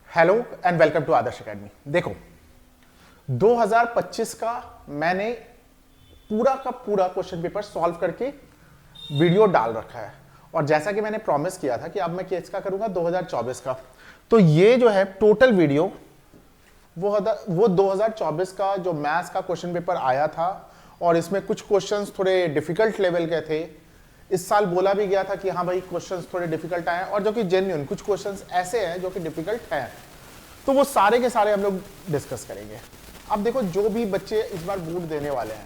Hello and welcome to Adarsh academy. देखो 2025 का मैंने पूरा का पूरा क्वेश्चन पेपर सॉल्व करके वीडियो डाल रखा है और जैसा कि मैंने प्रॉमिस किया था कि अब मैं किसका करूंगा 2024 का। तो ये जो है टोटल वीडियो वो 2024 का जो मैथ्स का क्वेश्चन पेपर आया था और इसमें कुछ क्वेश्चंस थोड़े डिफिकल्ट लेवल के थे। इस साल बोला भी गया था कि हाँ भाई क्वेश्चंस थोड़े डिफिकल्ट आए हैं और जो कि जेन्युइन कुछ क्वेश्चंस ऐसे हैं जो कि डिफिकल्ट हैं, तो वो सारे के सारे हम लोग डिस्कस करेंगे। अब देखो जो भी बच्चे इस बार बोर्ड देने वाले हैं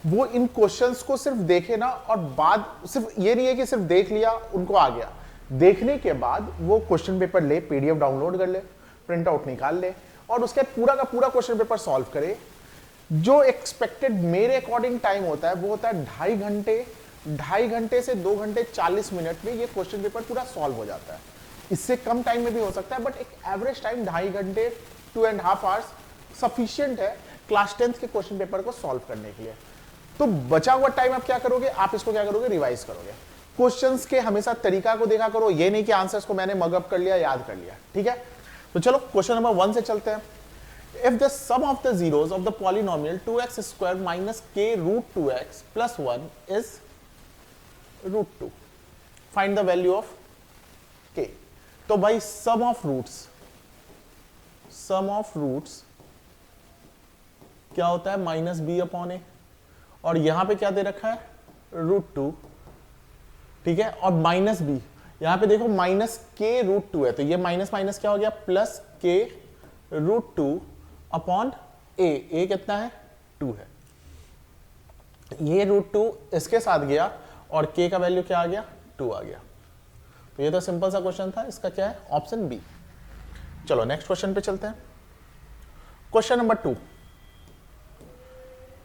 वो इन क्वेश्चंस को सिर्फ देखे ना, और बाद सिर्फ ये नहीं है कि सिर्फ देख लिया उनको आ गया, देखने के बाद वो क्वेश्चन पेपर ले, पीडीएफ डाउनलोड कर ले, प्रिंट आउट निकाल ले और उसके पूरा का पूरा क्वेश्चन पेपर सॉल्व करे। जो एक्सपेक्टेड मेरे अकॉर्डिंग टाइम होता है वो होता है 2.5 घंटे से 2 घंटे 40 मिनट में ये क्वेश्चन पेपर पूरा सॉल्व हो जाता है। इससे कम टाइम में भी हो सकता है बट एक एवरेज टाइम 2.5 घंटे 2.5 आवर्स सफिशिएंट है क्लास 10th के क्वेश्चन पेपर को सॉल्व करने के लिए। तो बचा हुआ टाइम आप क्या करोगे, आप इसको क्या करोगे, रिवाइज करोगे। क्वेश्चंस के हमेशा तरीका को देखा करो, ये नहीं कि आंसर्स को मैंने मगअप कर लिया, याद कर लिया। ठीक है, तो चलो क्वेश्चन नंबर 1 से चलते हैं। If the sum of the zeros of the polynomial 2x square minus k root 2x plus 1 is root 2, find the value of k। तो भाई sum of roots क्या होता है, माइनस बी अपॉन ए, और यहां पे क्या दे रखा है, रूट 2। ठीक है, और माइनस बी यहां पे देखो माइनस के रूट 2 है, तो ये माइनस माइनस क्या हो गया, प्लस के रूट 2 अपॉन ए कितना है, 2 है। ये रूट 2 इसके साथ गया और k का वैल्यू क्या आ गया, 2 आ गया। तो ये तो सिंपल सा क्वेश्चन था, इसका क्या है, ऑप्शन बी। चलो नेक्स्ट क्वेश्चन पे चलते हैं। Question number 2,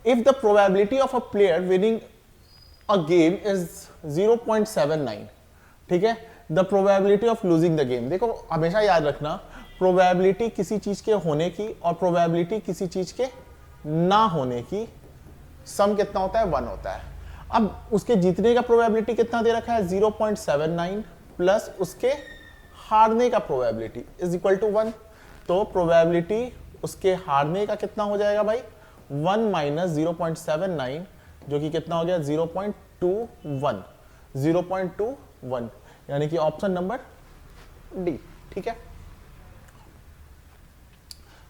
if the probability of a player winning a game is 0.79, ठीक है, the probability of losing the game. देखो हमेशा याद रखना, प्रोबेबिलिटी किसी चीज के होने की और प्रोबेबिलिटी किसी चीज के ना होने की सम कितना होता है, 1 होता है। अब उसके जीतने का प्रोबेबिलिटी कितना दे रखा है, 0.79 प्लस उसके हारने का प्रोबेबिलिटी इज इक्वल टू 1। तो प्रोबेबिलिटी उसके हारने का कितना हो जाएगा भाई, 1 माइनस 0.79 जो कि कितना हो गया, 0.21, यानी कि ऑप्शन नंबर डी। ठीक है,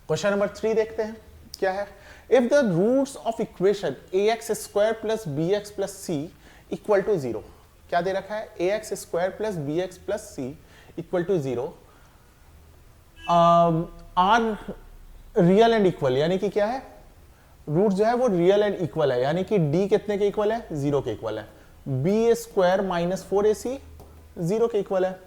क्वेश्चन नंबर 3 देखते हैं क्या है। If the roots of equation ax square plus bx plus c equal to 0, क्या दे रखा है, ax square plus bx plus c equal to 0 are real and equal, यानी कि क्या है, रूट जो है वो रियल एंड इक्वल है, यानी कि d कितने के इक्वल है, 0 के इक्वल है। b स्क्वायर माइनस 4ac 0 के इक्वल है।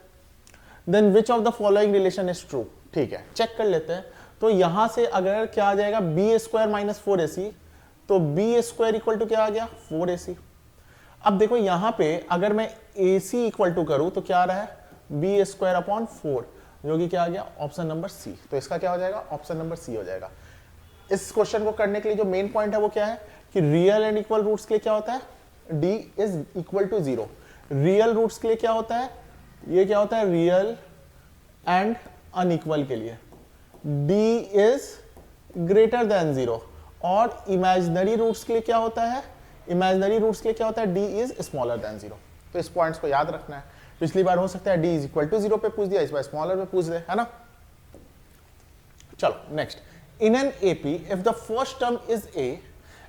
Then which of the following relation is true. ठीक है, चेक कर लेते हैं। तो यहां से अगर क्या आ जाएगा, बी स्क्वायर माइनस 4ac, तो बी स्क्वायर इक्वल टू क्या आ गया, 4ac। अब देखो यहां पे अगर मैं ac इक्वल टू करूं तो क्या आ रहा है, बी स्क्वायर अपॉन 4, जो कि क्या आ गया, ऑप्शन नंबर सी। तो इसका क्या हो जाएगा, ऑप्शन नंबर सी हो जाएगा। इस क्वेश्चन को करने के लिए जो मेन पॉइंट है वो क्या है कि रियल एंड इक्वल रूट्स के लिए क्या होता है, d is equal to 0। Real roots के लिए क्या होता है, ये क्या होता है, रियल एंड अनइक्वल के लिए d इज ग्रेटर देन 0, और इमेजिनरी रूट्स के लिए क्या होता है, इमेजिनरी रूट्स के लिए क्या होता है, d इज स्मॉलर देन 0। तो इस पॉइंट्स को याद रखना है। पिछली बार हो सकता है d इज इक्वल टू 0 पे पूछ दिया, इस बार स्मॉलर पे पूछ दे, है ना। चलो next, in an AP if the first term is a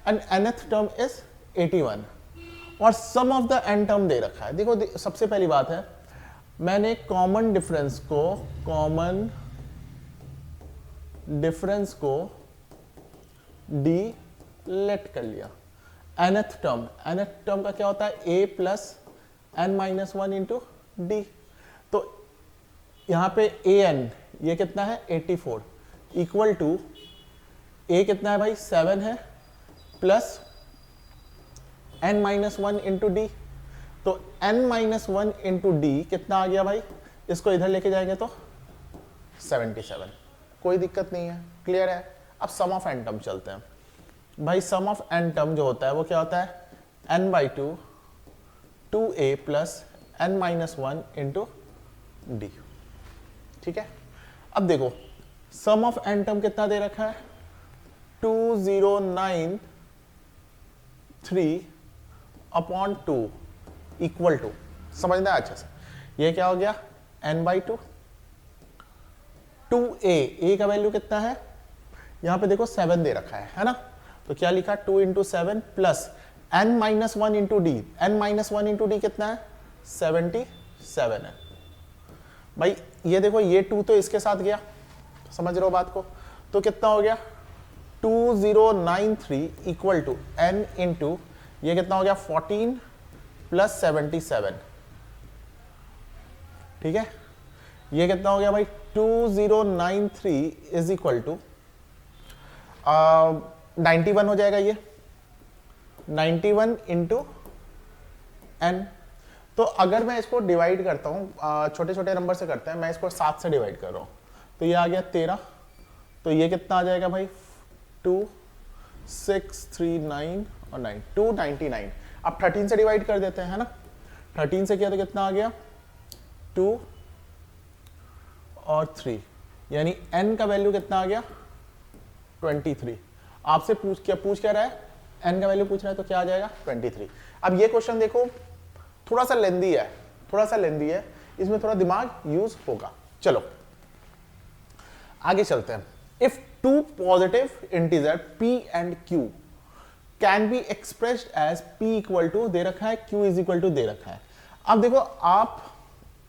and nth term is 81 और सम ऑफ द n टर्म दे रखा है। देखो सबसे पहली बात है, मैंने कॉमन डिफरेंस को d लेट कर लिया। nth टर्म का क्या होता है, a plus n minus 1 into D. तो यहां पे an ये कितना है, 84 इक्वल टू a कितना है भाई, 7 है, plus n minus 1 into D. तो n माइनस 1 इंटू डी कितना आ गया भाई, इसको इधर लेके जाएंगे तो 77। कोई दिक्कत नहीं है, क्लियर है। अब सम ऑफ एन टर्म चलते हैं भाई। सम ऑफ एन टर्म जो होता है वो क्या होता है, n/2 2a plus n minus 1 into D. ठीक है, अब देखो सम ऑफ एन टर्म कितना दे रखा है 2093 अपॉन 2 इक्वल टू, समझना है अच्छे से, ये क्या हो गया n/2 2a का वैल्यू कितना है यहां पे देखो 7 दे रखा है ना, तो क्या लिखा 2 into 7 plus n-1 into D, n-1 into D कितना है 77 है भाई। ये देखो ये 2 तो इसके साथ गया, समझ रहे हो बात को, तो कितना हो गया 2093 इक्वल टू n इंटू ये कितना हो गया 14 प्लस 77, ठीक है। ये कितना हो गया भाई 2093 इज इक्वल टू 91 हो जाएगा, ये 91 इंटू एन। तो अगर मैं इसको डिवाइड करता हूं, छोटे छोटे नंबर से करते हैं, मैं इसको 7 से डिवाइड कर रहा हूं, तो ये आ गया 13, तो ये कितना आ जाएगा भाई 2 6 3 9 और 9 299। अब 13 से डिवाइड कर देते हैं, है ना, 13 से किया तो कितना आ गया 2 और 3, यानी n का वैल्यू कितना आ गया 23। आपसे पूछ क्या रहा है, n का वैल्यू पूछ रहा है, तो क्या आ जाएगा 23। अब ये क्वेश्चन देखो थोड़ा सा लेंदी है, इसमें थोड़ा दिमाग यूज होगा। चलो आगे चलते हैं। If two positive integer p and q can be expressed as p equal to दे रखा है, q इज इक्वल टू दे रखा है। अब देखो आप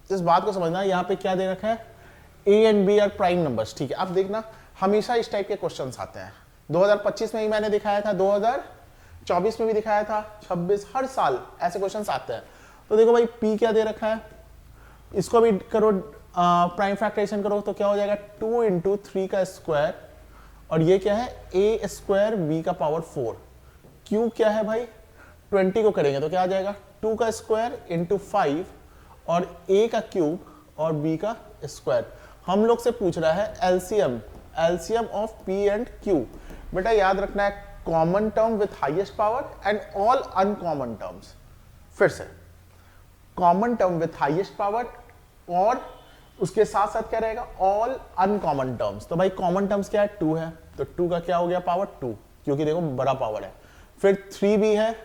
इस बात को समझना, यहां पे क्या दे रखा है a and b are prime numbers, ठीक है। अब देखना हमेशा इस टाइप के क्वेश्चंस आते हैं, 2025 में ही मैंने दिखाया था, 2024 में भी दिखाया था, 26 हर साल ऐसे क्वेश्चंस आते हैं। तो देखो भाई p क्या दे रखा है, इसको भी करो प्राइम फैक्टराइजेशन करो, तो क्या हो जाएगा 2 इंटू 3 का स्क्वायर, और ये क्या है a स्क्वायर b का पावर 4, q क्या है भाई 20 को करेंगे तो क्या आ जाएगा 2 का स्क्वायर इंटू 5 और a का क्यूब और b का स्क्वायर। हम लोग से पूछ रहा है LCM of p and q। बेटा याद रखना है common term with highest power and all uncommon terms. फिर से common term with highest power और उसके साथ साथ क्या रहेगा ऑल अनकॉमन टर्म्स। तो भाई कॉमन टर्म्स क्या है 2 है, तो 2 का क्या हो गया पावर 2, क्योंकि देखो बड़ा पावर है। फिर 3 भी है,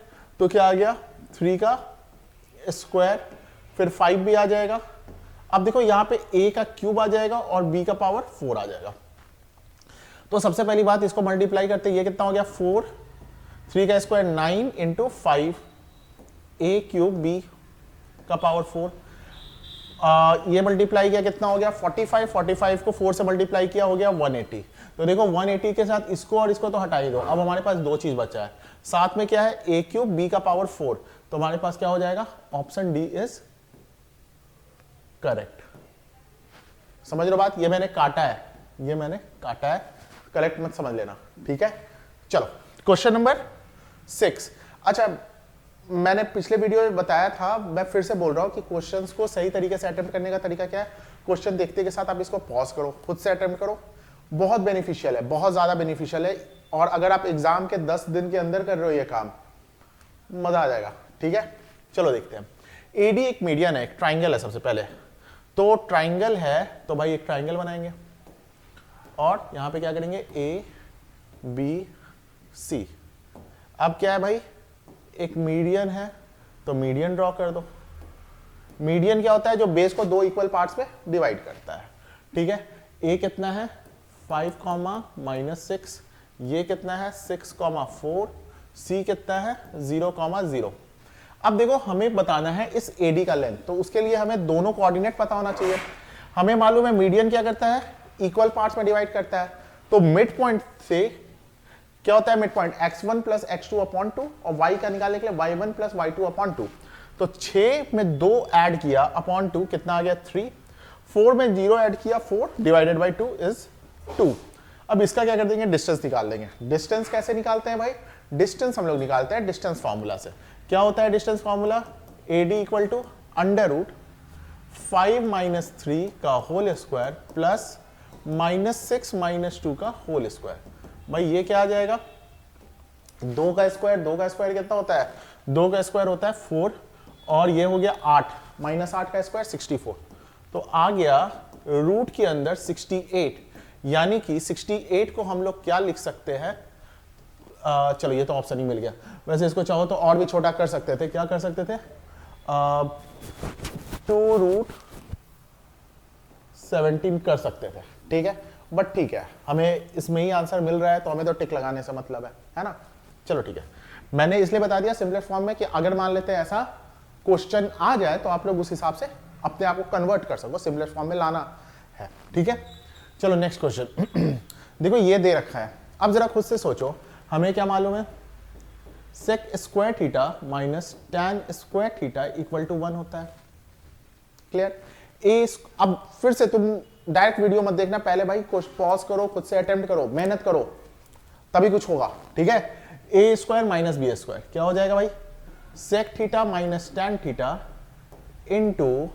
तो क्या आ गया 3 का स्क्वायर, फिर 5 भी आ जाएगा। अब देखो यहाँ पे a का क्यूब आ जाएगा और b का पावर 4 आ जाएगा। तो सबसे पहली बात इसको मल्टीप्लाई करते, ये कितना हो गया 4, 3 का square 9 into 5, a cube b का पावर 4, ये मल्टीप्लाई किया कितना हो गया 45 को 4 से मल्टीप्लाई किया हो गया 180। तो देखो 180 के साथ इसको और इसको तो हटा ही दो, अब हमारे पास दो चीज बचा है, साथ में क्या है a क्यूब b का पावर 4, तो हमारे पास क्या हो जाएगा ऑप्शन डी इज करेक्ट। समझ लो बात, ये मैंने काटा है, करेक्ट मत समझ लेना, ठीक है। चलो क्वेश्चन नंबर 6। अच्छा मैंने पिछले वीडियो में बताया था, मैं फिर से बोल रहा हूं कि क्वेश्चंस को सही तरीके से अटेम्प्ट करने का तरीका क्या है, क्वेश्चन देखते के साथ आप इसको पॉज करो, खुद से अटेम्प्ट करो, बहुत बेनिफिशियल है, बहुत ज्यादा बेनिफिशियल है। और अगर आप एग्जाम के 10 दिन के अंदर कर रहे हो ये काम, मजा आ जाएगा, ठीक है। चलो देखते हैं। एडी एक मीडियन है, एक ट्राइंगल है। सबसे पहले तो ट्राइंगल है, तो भाई एक ट्राइंगल बनाएंगे और यहां पे क्या करेंगे ए बी सी। अब क्या है भाई एक मीडियन है, तो मीडियन ड्रॉ कर दो। मीडियन क्या होता है, जो बेस को 2 इक्वल पार्ट्स में डिवाइड करता है, ठीक है। ए कितना है 5, ये कितना है 6, सी कितना है 0, अब देखो हमें बताना है इस एडी का लेंथ, तो उसके लिए हमें दोनों कोऑर्डिनेट पता होना चाहिए। हमें मालूम है मीडियन क्या करता है इक्वल पार्ट्स में डिवाइड करता है, तो मिड पॉइंट से क्या होता है mid point x1 plus x2 upon 2 और y का निकालने के लिए y1 प्लस y2 अपॉन 2। तो 6 में 2 ऐड किया अपॉन 2 कितना आ गया 3, 4 में 0 ऐड किया 4 डिवाइडेड बाई 2 इज 2। अब इसका क्या कर देंगे डिस्टेंस निकाल देंगे। डिस्टेंस कैसे निकालते हैं भाई, डिस्टेंस हम लोग निकालते हैं डिस्टेंस फार्मूला से। क्या होता है distance formula, AD equal to under root 5 minus 3 का होल स्क्वायर प्लस -6 - 2 का होल स्क्वायर। भाई ये क्या आ जाएगा 2 का स्क्वायर कितना होता है 2 का स्क्वायर होता है 4 और ये हो गया 8 -8 का स्क्वायर 64। तो आ गया रूट के अंदर 68, यानी कि 68 को हम लोग क्या लिख सकते हैं, चलो ये तो ऑप्शन ही मिल गया। वैसे इसको चाहो तो और भी छोटा कर सकते थे, क्या कर सकते थे, 2√17 कर सकते थे, ठीक है। बट ठीक है, हमें इसमें ही आंसर मिल रहा है तो हमें तो टिक लगाने से मतलब है ना। चलो ठीक है, मैंने इसलिए बता दिया सिंपलेस्ट फॉर्म में कि अगर मान लेते हैं ऐसा क्वेश्चन आ जाए तो आप लोग उस हिसाब से अपने आप को कन्वर्ट कर सको, सिंपलेस्ट फॉर्म में लाना है, ठीक है। चलो नेक्स्ट क्वेश्चन देखो ये दे रखा है, अब जरा खुद से सोचो, हमें क्या मालूम है, sec square theta minus tan square theta equal to 1 होता है, क्लियर। अब फिर से तुम डायरेक्ट वीडियो मत देखना, पहले भाई कुछ पॉज करो, खुद से अटेम्प्ट करो, मेहनत करो, तभी कुछ होगा, ठीक है। A square minus B square क्या हो जाएगा भाई, sec theta minus tan theta into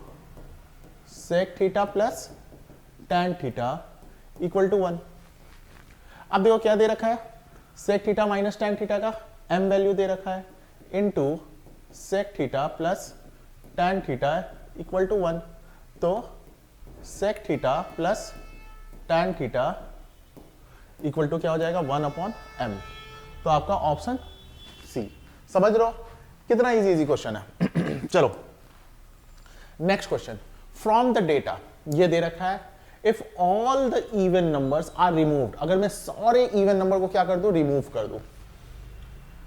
sec theta plus tan theta equal to 1। अब देखो क्या दे रखा है, sec theta minus tan theta का m वैल्यू दे रखा है into sec theta plus tan theta equal to 1। तो sec theta plus tan theta equal to क्या हो जाएगा, 1/m। तो आपका ऑप्शन सी, समझ रहे हो कितना इजी क्वेश्चन है। चलो next question, from the data ये दे रखा है, if all the even numbers are removed, अगर मैं सारे इवन नंबर को क्या कर दूं, रिमूव कर दूं,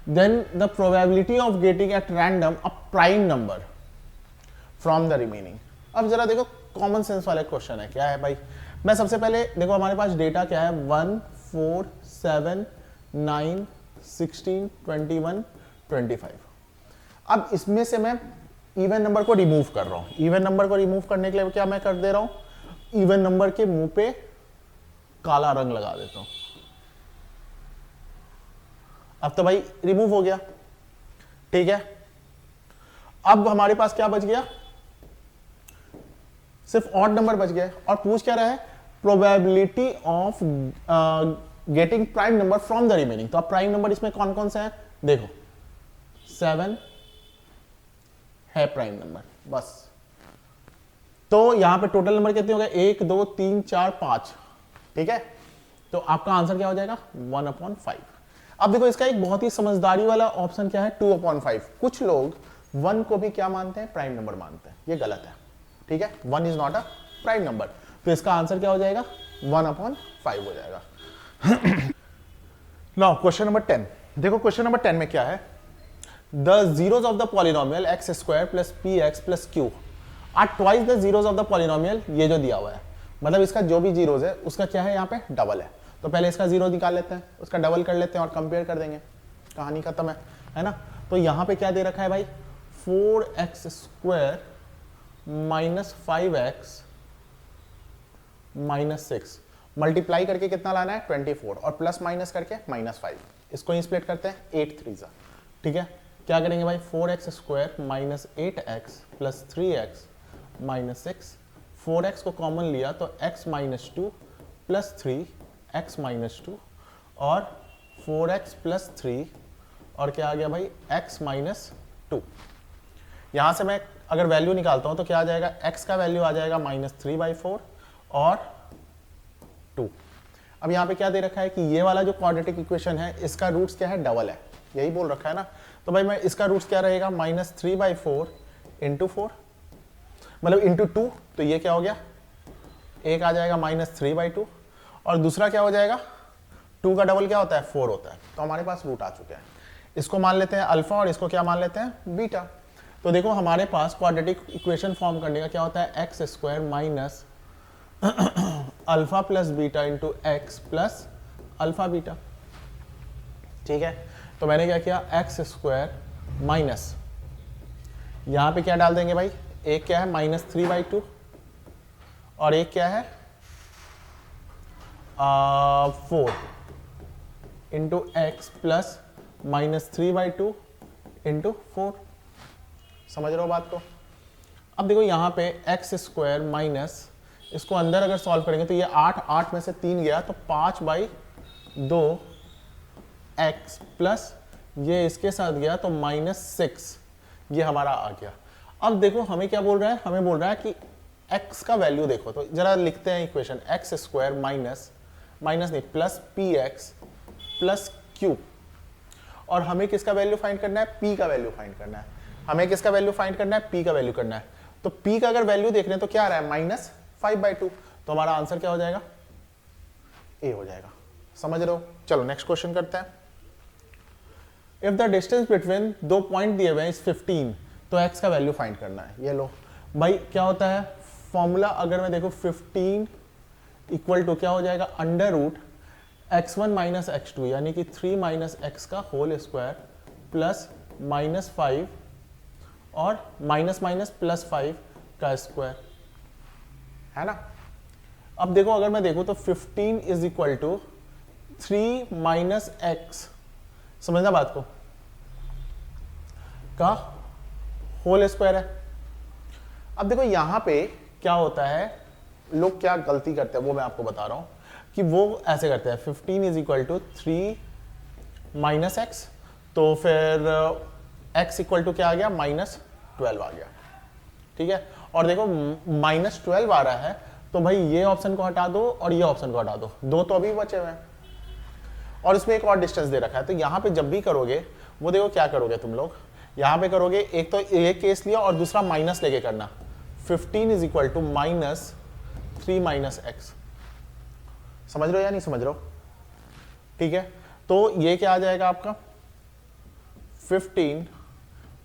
then the probability of getting at random a prime number from the remaining. अब जरा देखो कॉमन सेंस वाला क्वेश्चन है, क्या है भाई, मैं सबसे पहले देखो हमारे पास डेटा क्या है, 1 4 7 9 16 21 25। अब इसमें से मैं इवन नंबर को रिमूव कर रहा हूं, इवन नंबर को रिमूव करने के लिए क्या मैं कर दे रहा हूं, इवन नंबर के मुंह पे काला रंग लगा देता हूं। अब तो भाई रिमूव हो गया, ठीक है। अब हमारे पास क्या बच गया, सिर्फ ऑड नंबर बच गए, और पूछ क्या रहा है, probability of getting prime number from the remaining. तो अब प्राइम नंबर इसमें कौन कौन सा है, देखो 7 है प्राइम नंबर, बस। तो यहां पे टोटल नंबर कितने हो गए, 1 2 3 4 5, ठीक है। तो आपका आंसर क्या हो जाएगा, 1/5। अब देखो इसका एक बहुत ही समझदारी वाला ऑप्शन क्या है, 2/5। कुछ लोग 1 को भी क्या मानते हैं, प्राइम नंबर मानते हैं, ये गलत है, ठीक है। 1 is not a prime number, तो इसका आंसर क्या हो जाएगा, 1/5 हो जाएगा। नाउ क्वेश्चन नंबर 10, देखो क्वेश्चन नंबर 10 में क्या है, the zeros of the polynomial x square plus p x plus Q R twice the zeros of the polynomial. ये जो दिया हुआ है, मतलब इसका जो भी जीरोस है उसका क्या है, यहाँ पे डबल है। तो पहले इसका जीरो निकाल लेते हैं, उसका डबल कर लेते हैं और कंपेयर कर देंगे, कहानी खत्म है ना। तो यहाँ पे क्या दे रखा है भाई, 4x square minus 5x minus 6, multiply करके कितना लाना है, 24, और प्लस माइनस करके -5। इसको ही स्प्लिट करते हैं, 8 3 ठीक है। क्या करेंगे भाई, 4x square minus 8x plus 3x minus 6, 4x को कॉमन लिया तो x minus 2 plus 3x minus 2 और 4x प्लस 3 और क्या आ गया भाई, x माइनस 2। यहां से मैं अगर वैल्यू निकालता हूं तो क्या आ जाएगा, x का वैल्यू आ जाएगा -3/4 और 2। अब यहाँ पे क्या दे रखा है कि ये वाला जो क्वाड्रेटिक इक्वेशन है इसका रूट्स क्या है, डबल है, यही बोल रखा है ना। तो भाई मैं इसका रूट्स क्या रहेगा, -3/4 इंटू 4, मतलब इंटू 2। तो ये क्या हो गया, एक आ जाएगा -3/2 और दूसरा क्या हो जाएगा, 2 का डबल क्या होता है, 4 होता है। तो हमारे पास रूट आ चुके हैं, इसको मान लेते हैं अल्फा और इसको क्या मान लेते हैं, बीटा। तो देखो हमारे पास क्वाड्रेटिक इक्वेशन फॉर्म करने का क्या होता है, x square minus alpha plus beta into x plus alpha beta, ठीक है। तो मैंने क्या किया, एक्स स्क्वायर माइनस, यहां पे क्या डाल देंगे भाई, एक क्या है -3/2 और एक क्या है 4 इंटू एक्स प्लस -3/2 इंटू 4। समझ रहे हो बात को। अब देखो यहाँ पे एक्स स्क्वायर माइनस, इसको अंदर अगर सॉल्व करेंगे तो ये 8 में से 3 गया तो 5/2 एक्स प्लस ये इसके साथ गया तो -6, ये हमारा आ गया। अब देखो हमें क्या बोल रहा है, हमें बोल रहा है कि x का वैल्यू देखो, तो जरा लिखते हैं equation, x square minus minus नहीं, plus p x plus q. और हमें किसका वैल्यू फाइंड करना है? पी का वैल्यू फाइंड करना है। हमें किसका वैल्यू फाइंड करना है? पी का वैल्यू करना है। तो पी का अगर वैल्यू देख रहे हैं तो क्या आ रहा है? -5/2। तो हमारा आंसर क्या हो जाएगा? ए हो जाएगा। समझ रहे हो? चलो नेक्स्ट क्वेश्चन करते हैं। इफ द डिस्टेंस बिटवीन दो पॉइंट दिए हुए हैं इज 15, तो एक्स का वैल्यू फाइंड करना है। ये लो भाई, क्या होता है फॉर्मूला? अगर मैं देखो 15 इक्वल टू क्या हो जाएगा? Under root x1 minus x2, यानी कि 3 माइनस एक्स का होल स्क्वायर प्लस -5 और माइनस माइनस +5 का स्क्वायर, है ना। अब देखो, अगर मैं देखूं तो 15 is equal to 3 minus x, समझना बात को, का होल स्क्वायर है। अब देखो यहां पे क्या होता है, लोग क्या गलती करते हैं वो मैं आपको बता रहा हूं कि वो ऐसे करते हैं 15 is equal to 3 minus x, तो फिर x इक्वल टू क्या आ गया? -12 आ गया, ठीक है। और देखो -12 आ रहा है, तो भाई ये ऑप्शन को हटा दो और ये ऑप्शन को हटा दो, दो तो अभी बचे हुए हैं और इसमें एक और डिस्टेंस दे रखा है। तो यहां पे जब भी करोगे वो देखो क्या करोगे तुम लोग, यहां पे करोगे एक तो एक केस लिया और दूसरा माइनस लेके करना। 15 is equal to -3 minus x, समझ रहे हो या नहीं समझ रहे हो? ठीक है, तो ये क्या आ जाएगा आपका? 15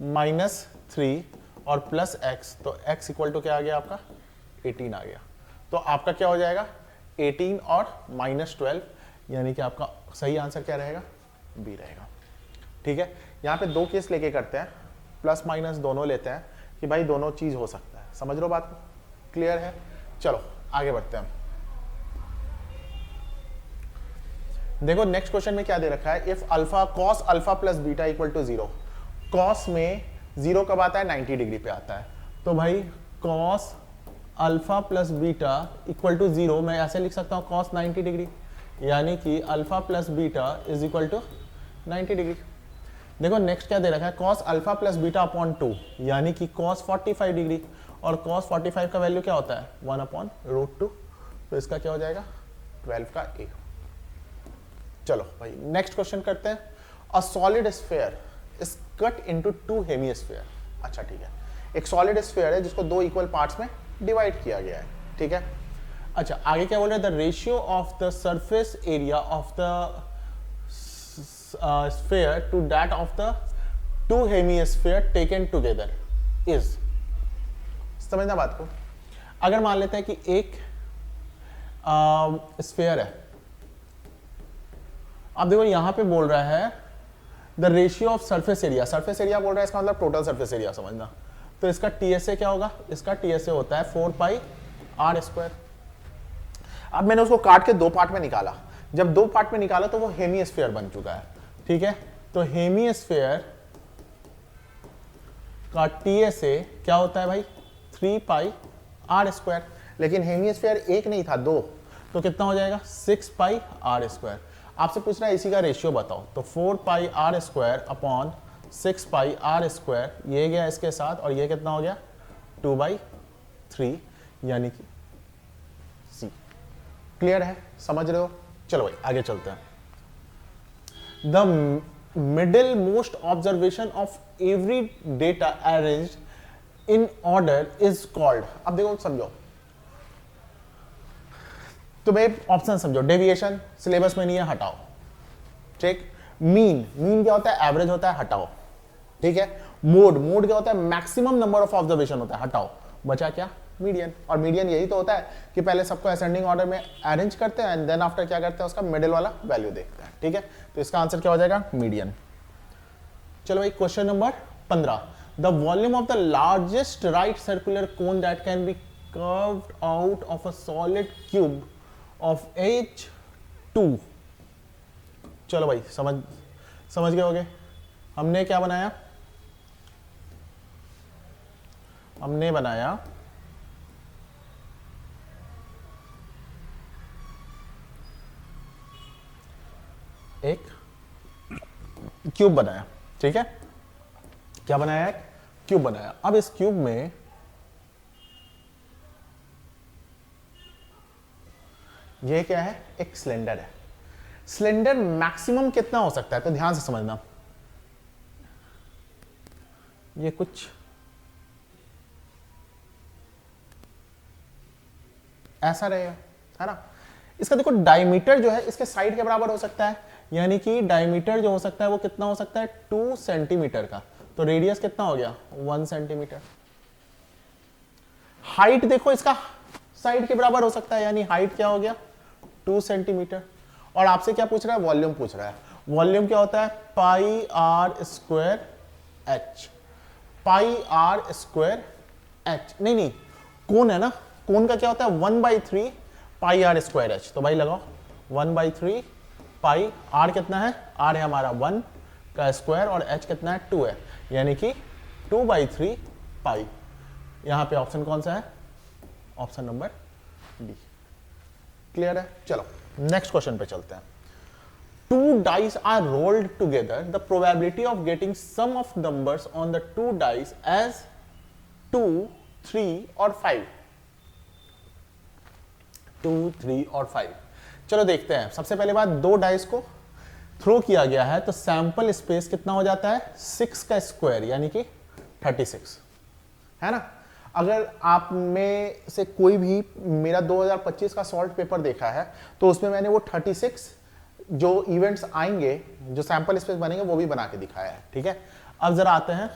माइनस 3 और प्लस एक्स, तो x इक्वल टू क्या आ गया आपका? 18 आ गया। तो आपका क्या हो जाएगा? 18 और -12, यानी कि आपका सही आंसर क्या रहेगा? बी रहेगा। ठीक है, यहाँ पे दो केस लेके करते हैं, प्लस माइनस दोनों लेते हैं कि भाई दोनों चीज हो सकता है। समझ लो बात को? क्लियर है? चलो आगे बढ़ते हैं। देखो नेक्स्ट क्वेश्चन में क्या दे रखा है? If alpha cos alpha plus beta equal to 0, cos में 0 कब आता है? 90 डिग्री पे आता है। तो भाई cos alpha plus beta equal to 0 मैं ऐसे लिख सकता हूँ कॉस 90 डिग्री, यानी कि alpha plus beta is equal to 90 degree. देखो नेक्स्ट क्या दे रखा है? Cos alpha plus beta upon 2, यानी कि कॉस 45 डिग्री, और कॉस 45 का वैल्यू क्या होता है? 1/√2। तो इसका क्या हो जाएगा? 12 का ए। चलो भाई नेक्स्ट क्वेश्चन करते हैं। A solid sphere is cut into 2 hemisphere. अच्छा ठीक है, एक सॉलिड स्फीयर है जिसको 2 इक्वल पार्ट्स में डिवाइड किया गया है, ठीक है। अच्छा आगे क्या बोल रहे हैं? The ratio of the surface area of the sphere to that of the 2 hemisphere taken together is, समझना बात को। अगर मान लेते हैं कि एक स्फीयर है, अब देखो यहां पे बोल रहा है the ratio of surface area, surface area बोल रहा है, इसका मतलब टोटल सरफेस एरिया समझना। तो इसका टीएसए क्या होगा? इसका टीएसए होता है 4πr²। अब मैंने उसको काट के दो पार्ट में निकाला, जब दो पार्ट में निकाला तो वो हेमिस्फीयर बन चुका है, ठीक है। तो हेमिस्फीयर का टीएसए क्या होता है भाई? 3πr²। लेकिन हेमिस्फीयर एक नहीं था, दो, तो कितना हो जाएगा? 6πr²। आपसे पूछ रहा है इसी का रेशियो बताओ, तो 4πr² अपॉन 6πr², ये गया इसके साथ और ये कितना हो गया? 2/3, यानी कि सी। क्लियर है? समझ रहे हो? चलो भाई आगे चलते हैं। The middle most observation of every data arranged in order is called. अब देखो समझो, तुम्हें ऑप्शन समझो। डेविएशन सिलेबस में नहीं है, हटाओ, ठीक। मीन, मीन क्या होता है? एवरेज होता है, हटाओ, ठीक है। मोड, मोड क्या होता है? मैक्सिमम नंबर ऑफ ऑब्जर्वेशन होता है, हटाओ। बचा क्या? मीडियन। और मीडियन यही तो होता है कि पहले सबको असेंडिंग ऑर्डर में अरेंज करते हैं एंड देन आफ्टर क्या करते हैं? उसका मिडिल वाला वैल्यू देखते हैं, ठीक है। तो इसका आंसर क्या हो जाएगा? मीडियन। चलो भाई question number 15। The volume of the largest right circular cone that can be curved out of a solid cube of H2। चलो भाई समझ गए होगे। हमने क्या बनाया? हमने बनाया एक क्यूब बनाया, ठीक है। क्या बनाया? एक क्यूब बनाया। अब इस क्यूब में ये क्या है, एक सिलेंडर है। सिलेंडर मैक्सिमम कितना हो सकता है, तो ध्यान से समझना, ये कुछ ऐसा रहेगा, है ना। इसका देखो डायमीटर जो है इसके साइड के बराबर हो सकता है, यानी कि डायमीटर जो हो सकता है वो कितना हो सकता है, 2 सेंटीमीटर का। तो रेडियस कितना हो गया, 1 सेंटीमीटर। हाइट देखो इसका साइड के बराबर हो सकता है, यानी हाइट क्या हो गया, 2 सेंटीमीटर। और आपसे क्या पूछ रहा है, वॉल्यूम पूछ रहा है। वॉल्यूम क्या होता है, pi r square h. Pi r square h, नहीं कोन है ना, कोन का क्या होता है, 1/3 पाई आर स्क्वायर एच। तो भाई लगाओ 1/3 पाई, आर कितना है, आर है हमारा 1 का स्क्वायर और एच कितना है, 2 है, यानी कि 2/3 पाई। यहां पे ऑप्शन कौन सा है, ऑप्शन नंबर डी। क्लियर है। चलो नेक्स्ट क्वेश्चन पे चलते हैं। 2 dice are rolled together. The probability of getting sum of numbers on the 2 dice as 2, 3 or 5. 2, 3 और 5। चलो देखते हैं। सबसे पहले बात, 2 डाइस को थ्रो किया गया है तो सैंपल स्पेस कितना हो जाता है, 6 का स्क्वायर यानी कि 36, है ना। अगर आप में से कोई भी मेरा 2025 का सॉल्ट पेपर देखा है तो उसमें मैंने वो 36 जो इवेंट्स आएंगे, जो सैंपल स्पेस बनेंगे वो भी बना के दिखाया है, ठीक है। अब जरा आते हैं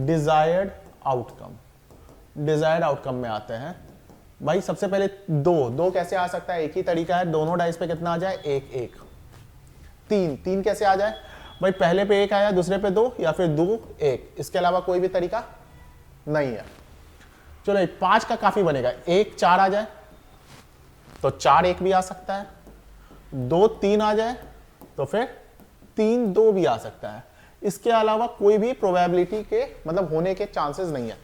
डिजायर्ड आउटकम। डिजायर्ड आउटकम में आते हैं भाई। सबसे पहले दो कैसे आ सकता है, एक ही तरीका है, दोनों डाइस पे कितना आ जाए, एक एक। तीन कैसे आ जाए भाई, पहले पे एक आया, दूसरे पे 2, या फिर 2 1, इसके अलावा कोई भी तरीका नहीं है। चलो 5 का काफी बनेगा, 1 4 आ जाए तो 4 1 भी आ सकता है, 2 3 आ जाए तो फिर 3 2 भी आ सकता है। इसके अलावा कोई भी प्रोबेबिलिटी के मतलब होने के चांसेस नहीं है।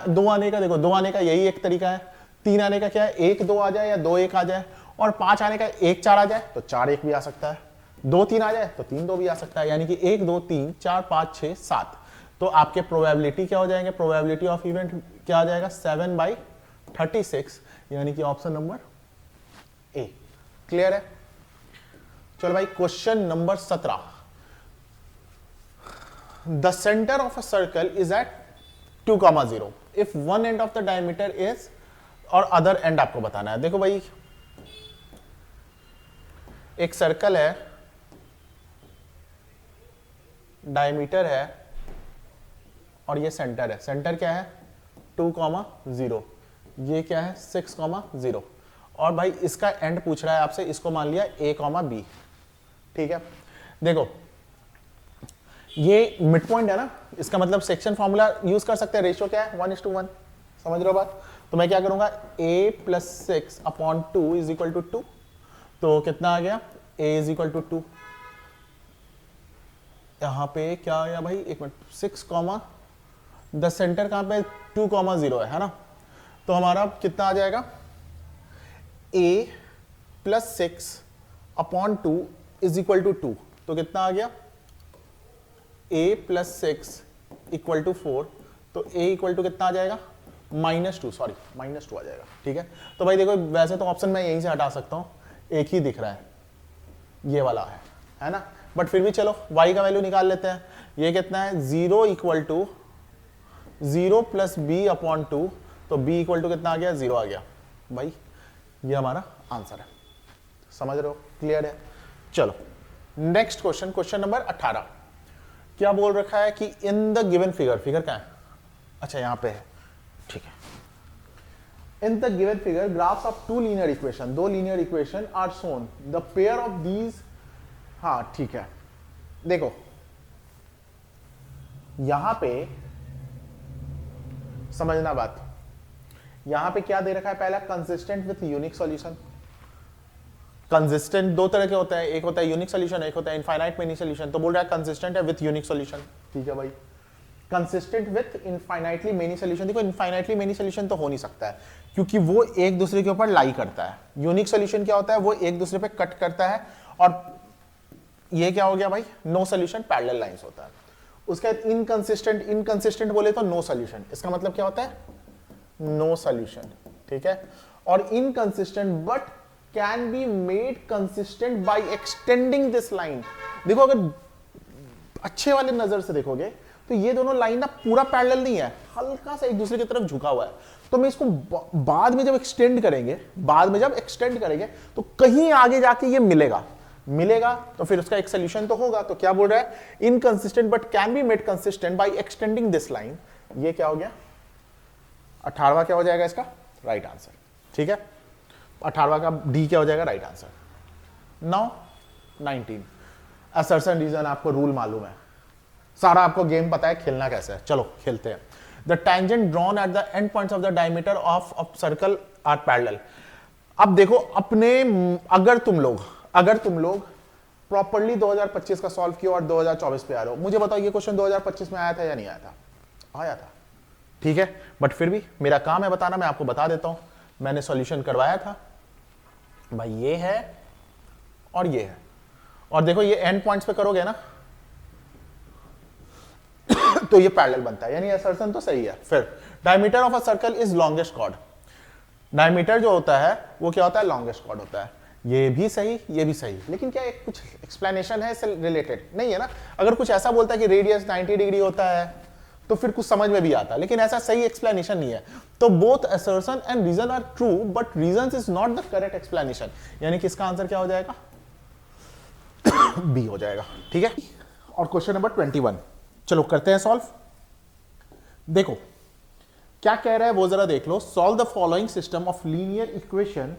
2 आने का, देखो 2 आने का यही एक तरीका है। 3 आने का क्या है, 1 2 आ जाए या 2 1 आ जाए। और 5 आने का 1 4 आ जाए तो 4 1 भी आ सकता है, 2 3 आ जाए तो 3 2 भी आ सकता है, यानी कि 1 2 3 4 5 6 7। तो आपके प्रोबेबिलिटी क्या हो जाएंगे, प्रोबेबिलिटी ऑफ इवेंट क्या आ जाएगा, 7/36, यानी कि ऑप्शन नंबर ए। क्लियर है। चलो भाई question number 17। The centre of a circle is at 2,0 if one end of the diameter is, और अदर एंड आपको बताना है। देखो भाई एक सर्कल है, डायमीटर है और ये सेंटर है। सेंटर क्या है 2,0, ये क्या है 6,0। और भाई इसका एंड पूछ रहा है आपसे, इसको मान लिया a, b, ठीक है। देखो ये मिड पॉइंट है ना, इसका मतलब सेक्शन फॉर्मूला यूज कर सकते हैं। रेशियो क्या है 1:1, समझ रहे हो बात। तो मैं क्या करूंगा, a + 6/2 = 2। तो कितना आ गया, a = 2। यहां पे क्या आया भाई, एक मिनट, 6, द सेंटर कहां पे 2,0 है ना। तो हमारा कितना आ जाएगा, a + 6/2 = 2। तो कितना आ गया, a + 6 = 4। तो a = कितना आ जाएगा, -2, सॉरी -2 आ जाएगा, ठीक है। तो भाई देखो वैसे तो ऑप्शन मैं यहीं से हटा सकता हूं, एक ही दिख रहा है, ये वाला है ना। बट फिर भी चलो y का वैल्यू निकाल लेते हैं। ये कितना है, 0 = 0 + b/2। तो b = कितना आ गया, 0 आ गया भाई। ये हमारा आंसर है, समझ रहे हो, क्लियर है। चलो नेक्स्ट क्वेश्चन, क्वेश्चन नंबर 18। क्या बोल रखा है कि in the given figure, figure क्या है, अच्छा यहां पे है, ठीक है। In the given figure graphs of 2 linear equation, 2 linear equation are shown, the pair of these, हाँ ठीक है। देखो यहां पे समझना बात, यहां पे क्या दे रखा है, पहला consistent with unique solution. Consistent दो तरह के होते हैं, एक होता है यूनिक सॉल्यूशन, एक होता है इनफाइनाइट मेनी सॉल्यूशन। तो बोल रहा है कंसिस्टेंट है विथ यूनिक सॉल्यूशन, ठीक है भाई। Consistent with infinitely many solution, देखो इनफाइनाइटली मेनी सॉल्यूशन तो हो नहीं सकता है क्योंकि वो एक दूसरे के ऊपर लाई करता है। यूनिक सॉल्यूशन क्या होता है, वो एक दूसरे पे कट करता है। और ये क्या हो गया भाई, नो सॉल्यूशन, पैरेलल लाइंस होता है। उसके बाद इनकंसिस्टेंट, इनकंसिस्टेंट बोले तो नो सॉल्यूशन, इसका मतलब क्या होता है, नो सॉल्यूशन, ठीक है। और inconsistent but can be made consistent by extending this line. देखो अगर अच्छे वाले नजर से देखोगे तो ये दोनों लाइन ना पूरा पैरेलल नहीं है, हल्का सा एक दूसरे की तरफ झुका हुआ है। तो मैं इसको बाद में जब एक्सटेंड करेंगे तो कहीं आगे जाके ये मिलेगा तो फिर उसका एक सोल्यूशन तो होगा। तो क्या बोल रहा है, inconsistent but can be made consistent by extending this line. ये क्या हो गया 18वां क्या हो जाएगा इसका राइट आंसर। ठीक है 18वां का डी क्या हो जाएगा right answer. Now 19 assertion reason, आपको रूल मालूम है, सारा आपको गेम पता है खेलना कैसे है, चलो खेलते हैं। The tangent drawn at the end points of the diameter of a circle are parallel. अब देखो अपने अगर तुम लोग प्रॉपर्ली 2025 का सॉल्व किया और 2024 पे आ रहे हो, मुझे बताओ ये क्वेश्चन 2025 में आया था या नहीं आया था? आया था। ठीक है बट फिर भी मेरा काम है बताना, मैं आपको बता देता हूं। मैंने सॉल्यूशन करवाया था भाई, ये है और ये है, और देखो ये एंड पॉइंट्स पे करोगे ना तो ये पैरेलल बनता है, यानी असर्शन तो सही है। फिर diameter of a circle is longest chord. Diameter जो होता है वो क्या होता है, लॉन्गेस्ट कॉर्ड होता है। ये भी सही ये भी सही, लेकिन क्या एक कुछ एक्सप्लेनेशन है इससे रिलेटेड नहीं है ना। अगर कुछ ऐसा बोलता है कि रेडियस 90 डिग्री होता है तो फिर कुछ समझ में भी आता है, लेकिन ऐसा सही एक्सप्लेनेशन नहीं है। तो both assertion and reason are true but reason is not the correct explanation, यानी कि इसका आंसर क्या हो जाएगा बी हो जाएगा। ठीक है और क्वेश्चन नंबर 21 चलो करते हैं सॉल्व। देखो क्या कह रहा है वो जरा देख लो। Solve the following system of linear equation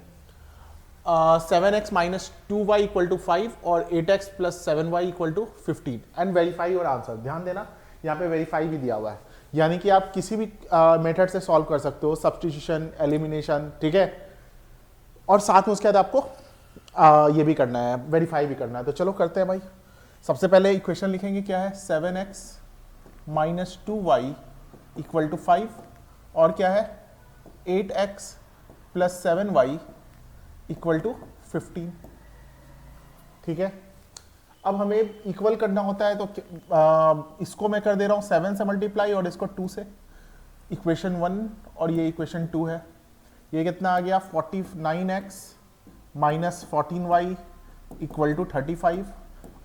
7x minus 2y equal to 5 और 8x plus 7y equal to 15 and verify your answer. ध्यान देना यहाँ पे वेरीफाई भी दिया हुआ है, यानी कि आप किसी भी मेथड से सॉल्व कर सकते हो, सब्स्टिट्यूशन एलिमिनेशन। ठीक है और साथ में उसके बाद आपको ये भी करना है, वेरीफाई भी करना है। तो चलो करते हैं भाई। सबसे पहले इक्वेशन लिखेंगे, क्या है 7x minus 2y equal to 5 और क्या है 8x plus 7y equal to 15। ठीक है अब हमें इक्वल करना होता है तो इसको मैं कर दे रहा हूं 7 से मल्टीप्लाई और इसको 2 से। इक्वेशन 1 और ये इक्वेशन 2 है। ये कितना आ गया 49x minus 14y equal to 35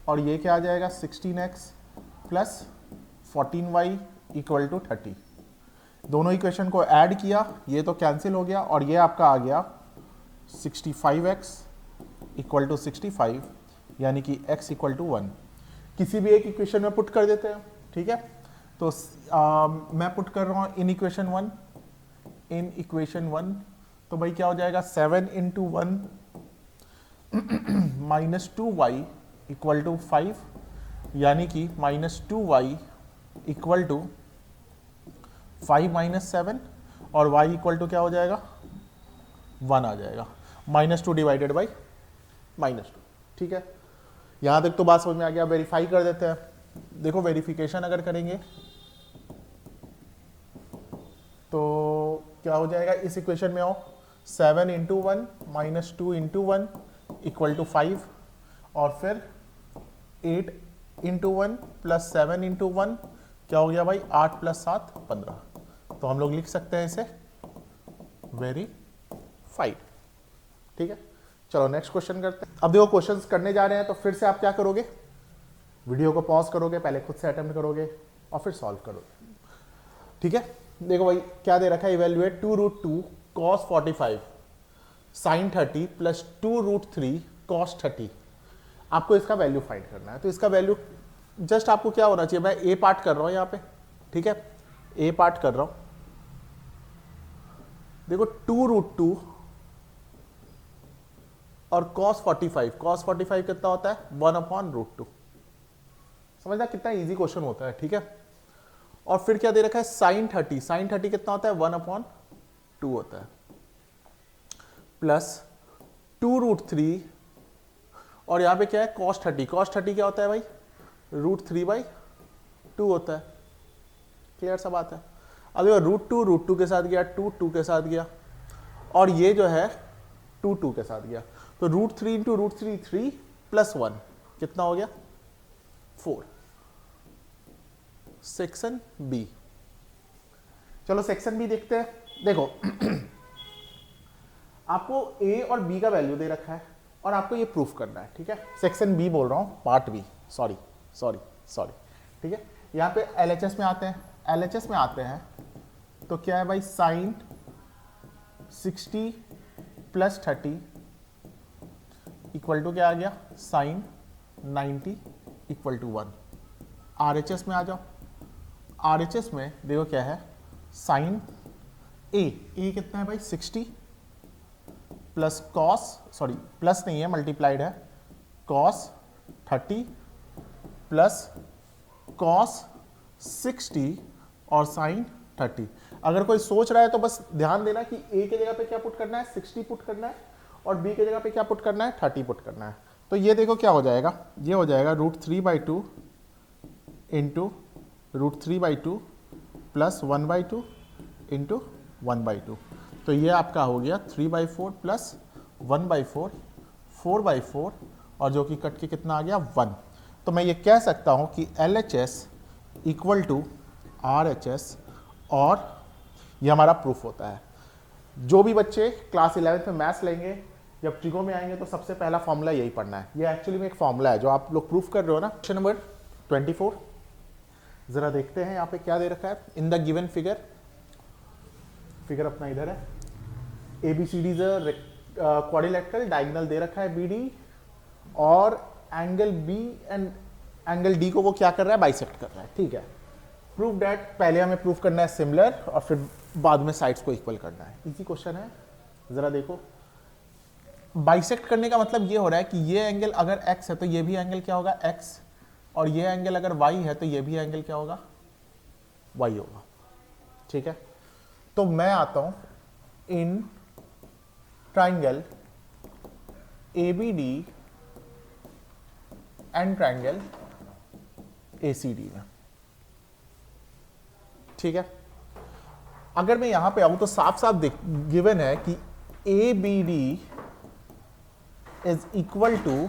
और ये क्या आ जाएगा 16x plus 14y equal to 30। दोनों इक्वेशन को ऐड किया, ये तो कैंसिल हो गया और ये आपका आ गया 65x इक्वल टू 65 यानी कि x इक्वल टू 1। किसी भी एक इक्वेशन में पुट कर देते हैं। ठीक है तो मैं पुट कर रहा हूं इन इक्वेशन 1 तो भाई क्या हो जाएगा 7 into 1 minus 2y equal to 5 यानी कि minus 2y equal to 5 minus 7 और y इक्वल टू क्या हो जाएगा 1 आ जाएगा। -2 डिवाइडेड बाई -2। ठीक है यहां तक तो बात समझ में आ गया। वेरीफाई कर देते हैं। देखो वेरिफिकेशन अगर करेंगे तो क्या हो जाएगा, इस इक्वेशन में आओ 7 into 1 minus 2 into 1 equal to 5 और फिर 8 इंटू 1 प्लस 7 इंटू 1 क्या हो गया भाई 8 प्लस 7 15। तो हम लोग लिख सकते हैं इसे वेरीफाइड। ठीक है चलो नेक्स्ट क्वेश्चन करते हैं। अब देखो क्वेश्चंस करने जा रहे हैं तो फिर से आप क्या करोगे, वीडियो को पॉज करोगे, पहले खुद से अटेम्प्ट करोगे और फिर सॉल्व करोगे। ठीक है देखो भाई क्या दे रखा है, evaluate 2√2 cos 45 sin 30 plus 2√3 cos 30। आपको इसका वैल्यू फाइंड करना है। तो इसका वैल्यू जस्ट आपको क्या होना चाहिए, मैं ए पार्ट कर रहा हूं यहाँ पे। ठीक है ए पार्ट कर रहा हूं। देखो 2√2 और cos 45 कितना होता है 1/√2। समझना कितना इजी क्वेश्चन होता है। ठीक है और फिर क्या दे रखा है sin 30 कितना होता है 1/2 होता है प्लस 2√3 और यहां पे क्या है cos 30 क्या होता है भाई √3/2 होता है। क्लियर सा बात है। अब देखो √2 के साथ गया, 2 के साथ गया और ये जो है 2 के साथ गया। तो √3 इंटू √3 3 प्लस 1 कितना हो गया 4। Section B. चलो सेक्शन बी देखते हैं। देखो आपको ए और बी का वैल्यू दे रखा है और आपको ये प्रूफ करना है, ठीक है। सेक्शन बी बोल रहा हूं, part B, sorry sorry sorry, ठीक है। यहां पे एलएचएस में आते हैं, एलएचएस में आते हैं तो क्या है भाई, साइन 60 प्लस 30 इक्वल टू क्या आ गया, साइन 90 इक्वल टू 1। आरएचएस में आ जाओ, आरएचएस में देखो क्या है, साइन ए कितना है भाई, 60 प्लस कॉस, सॉरी प्लस नहीं है, मल्टीप्लाइड है, कॉस 30 प्लस कॉस 60 और साइन 30। अगर कोई सोच रहा है तो बस ध्यान देना कि ए की जगह पे क्या पुट करना है, 60 पुट करना है, और बी की जगह पे क्या पुट करना है, 30 पुट करना है। तो ये देखो क्या हो जाएगा, ये हो जाएगा √3/2 इंटू √3/2 प्लस 1/2 इंटू 1/2। तो ये आपका हो गया 3/4 प्लस 1/4, 4/4, और जो कि कट के कितना आ गया, 1। तो मैं ये कह सकता हूं कि LHS इक्वल टू RHS, और ये हमारा प्रूफ होता है। जो भी बच्चे क्लास 11th में मैथ्स लेंगे, जब ट्रिगो में आएंगे तो सबसे पहला फॉर्मूला यही पढ़ना है। ये एक्चुअली में एक फॉर्मूला है जो आप लोग प्रूफ कर रहे हो ना। क्वेश्चन नंबर 24 जरा देखते हैं यहाँ पे क्या दे रखा है। In the given figure, figure अपना इधर है, ABCD क्वाड्रिलेटरल, डायगोनल दे रखा है BD, और angle B and angle D को वो क्या कर रहा है, बाइसेक्ट कर रहा है, ठीक है। प्रूफ दैट, पहले हमें प्रूफ करना है सिमिलर और फिर बाद में साइड्स को इक्वल करना है। इजी क्वेश्चन है, जरा देखो। बाइसेक्ट करने का मतलब ये हो रहा है कि ये एंगल अगर x है तो ये भी एंगल क्या होगा, x, और ये एंगल अगर y है तो ये भी एंगल क्या होगा, y होगा, ठीक है। तो मैं आता हूं in triangle ABD and triangle ACD में, ठीक है। अगर मैं यहां पे आऊं तो साफ साफ गिवन है कि ABD is equal to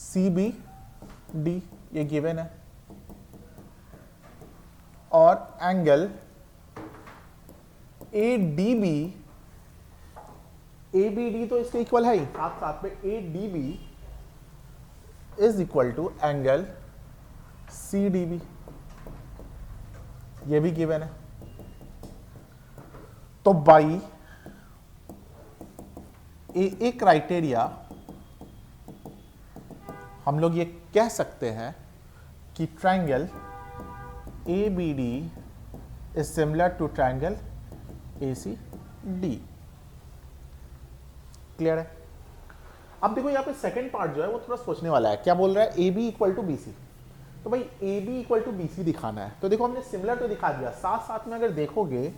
CBD, ये गिवन है, और एंगल ABD तो इसके इक्वल है ही, साथ साथ में ADB is equal to angle CDB, ये भी गिवन है। तो बाई ए क्राइटेरिया हम लोग ये कह सकते हैं कि triangle ABD is similar to triangle ACD। Clear है। अब देखो यहाँ पे सेकंड पार्ट जो है वो थोड़ा सोचने वाला है। क्या बोल रहा है, AB इक्वल टू BC। तो भाई AB इक्वल टू BC दिखाना है, तो देखो हमने सिमिलर तो दिखा दिया, साथ साथ में अगर देखोगे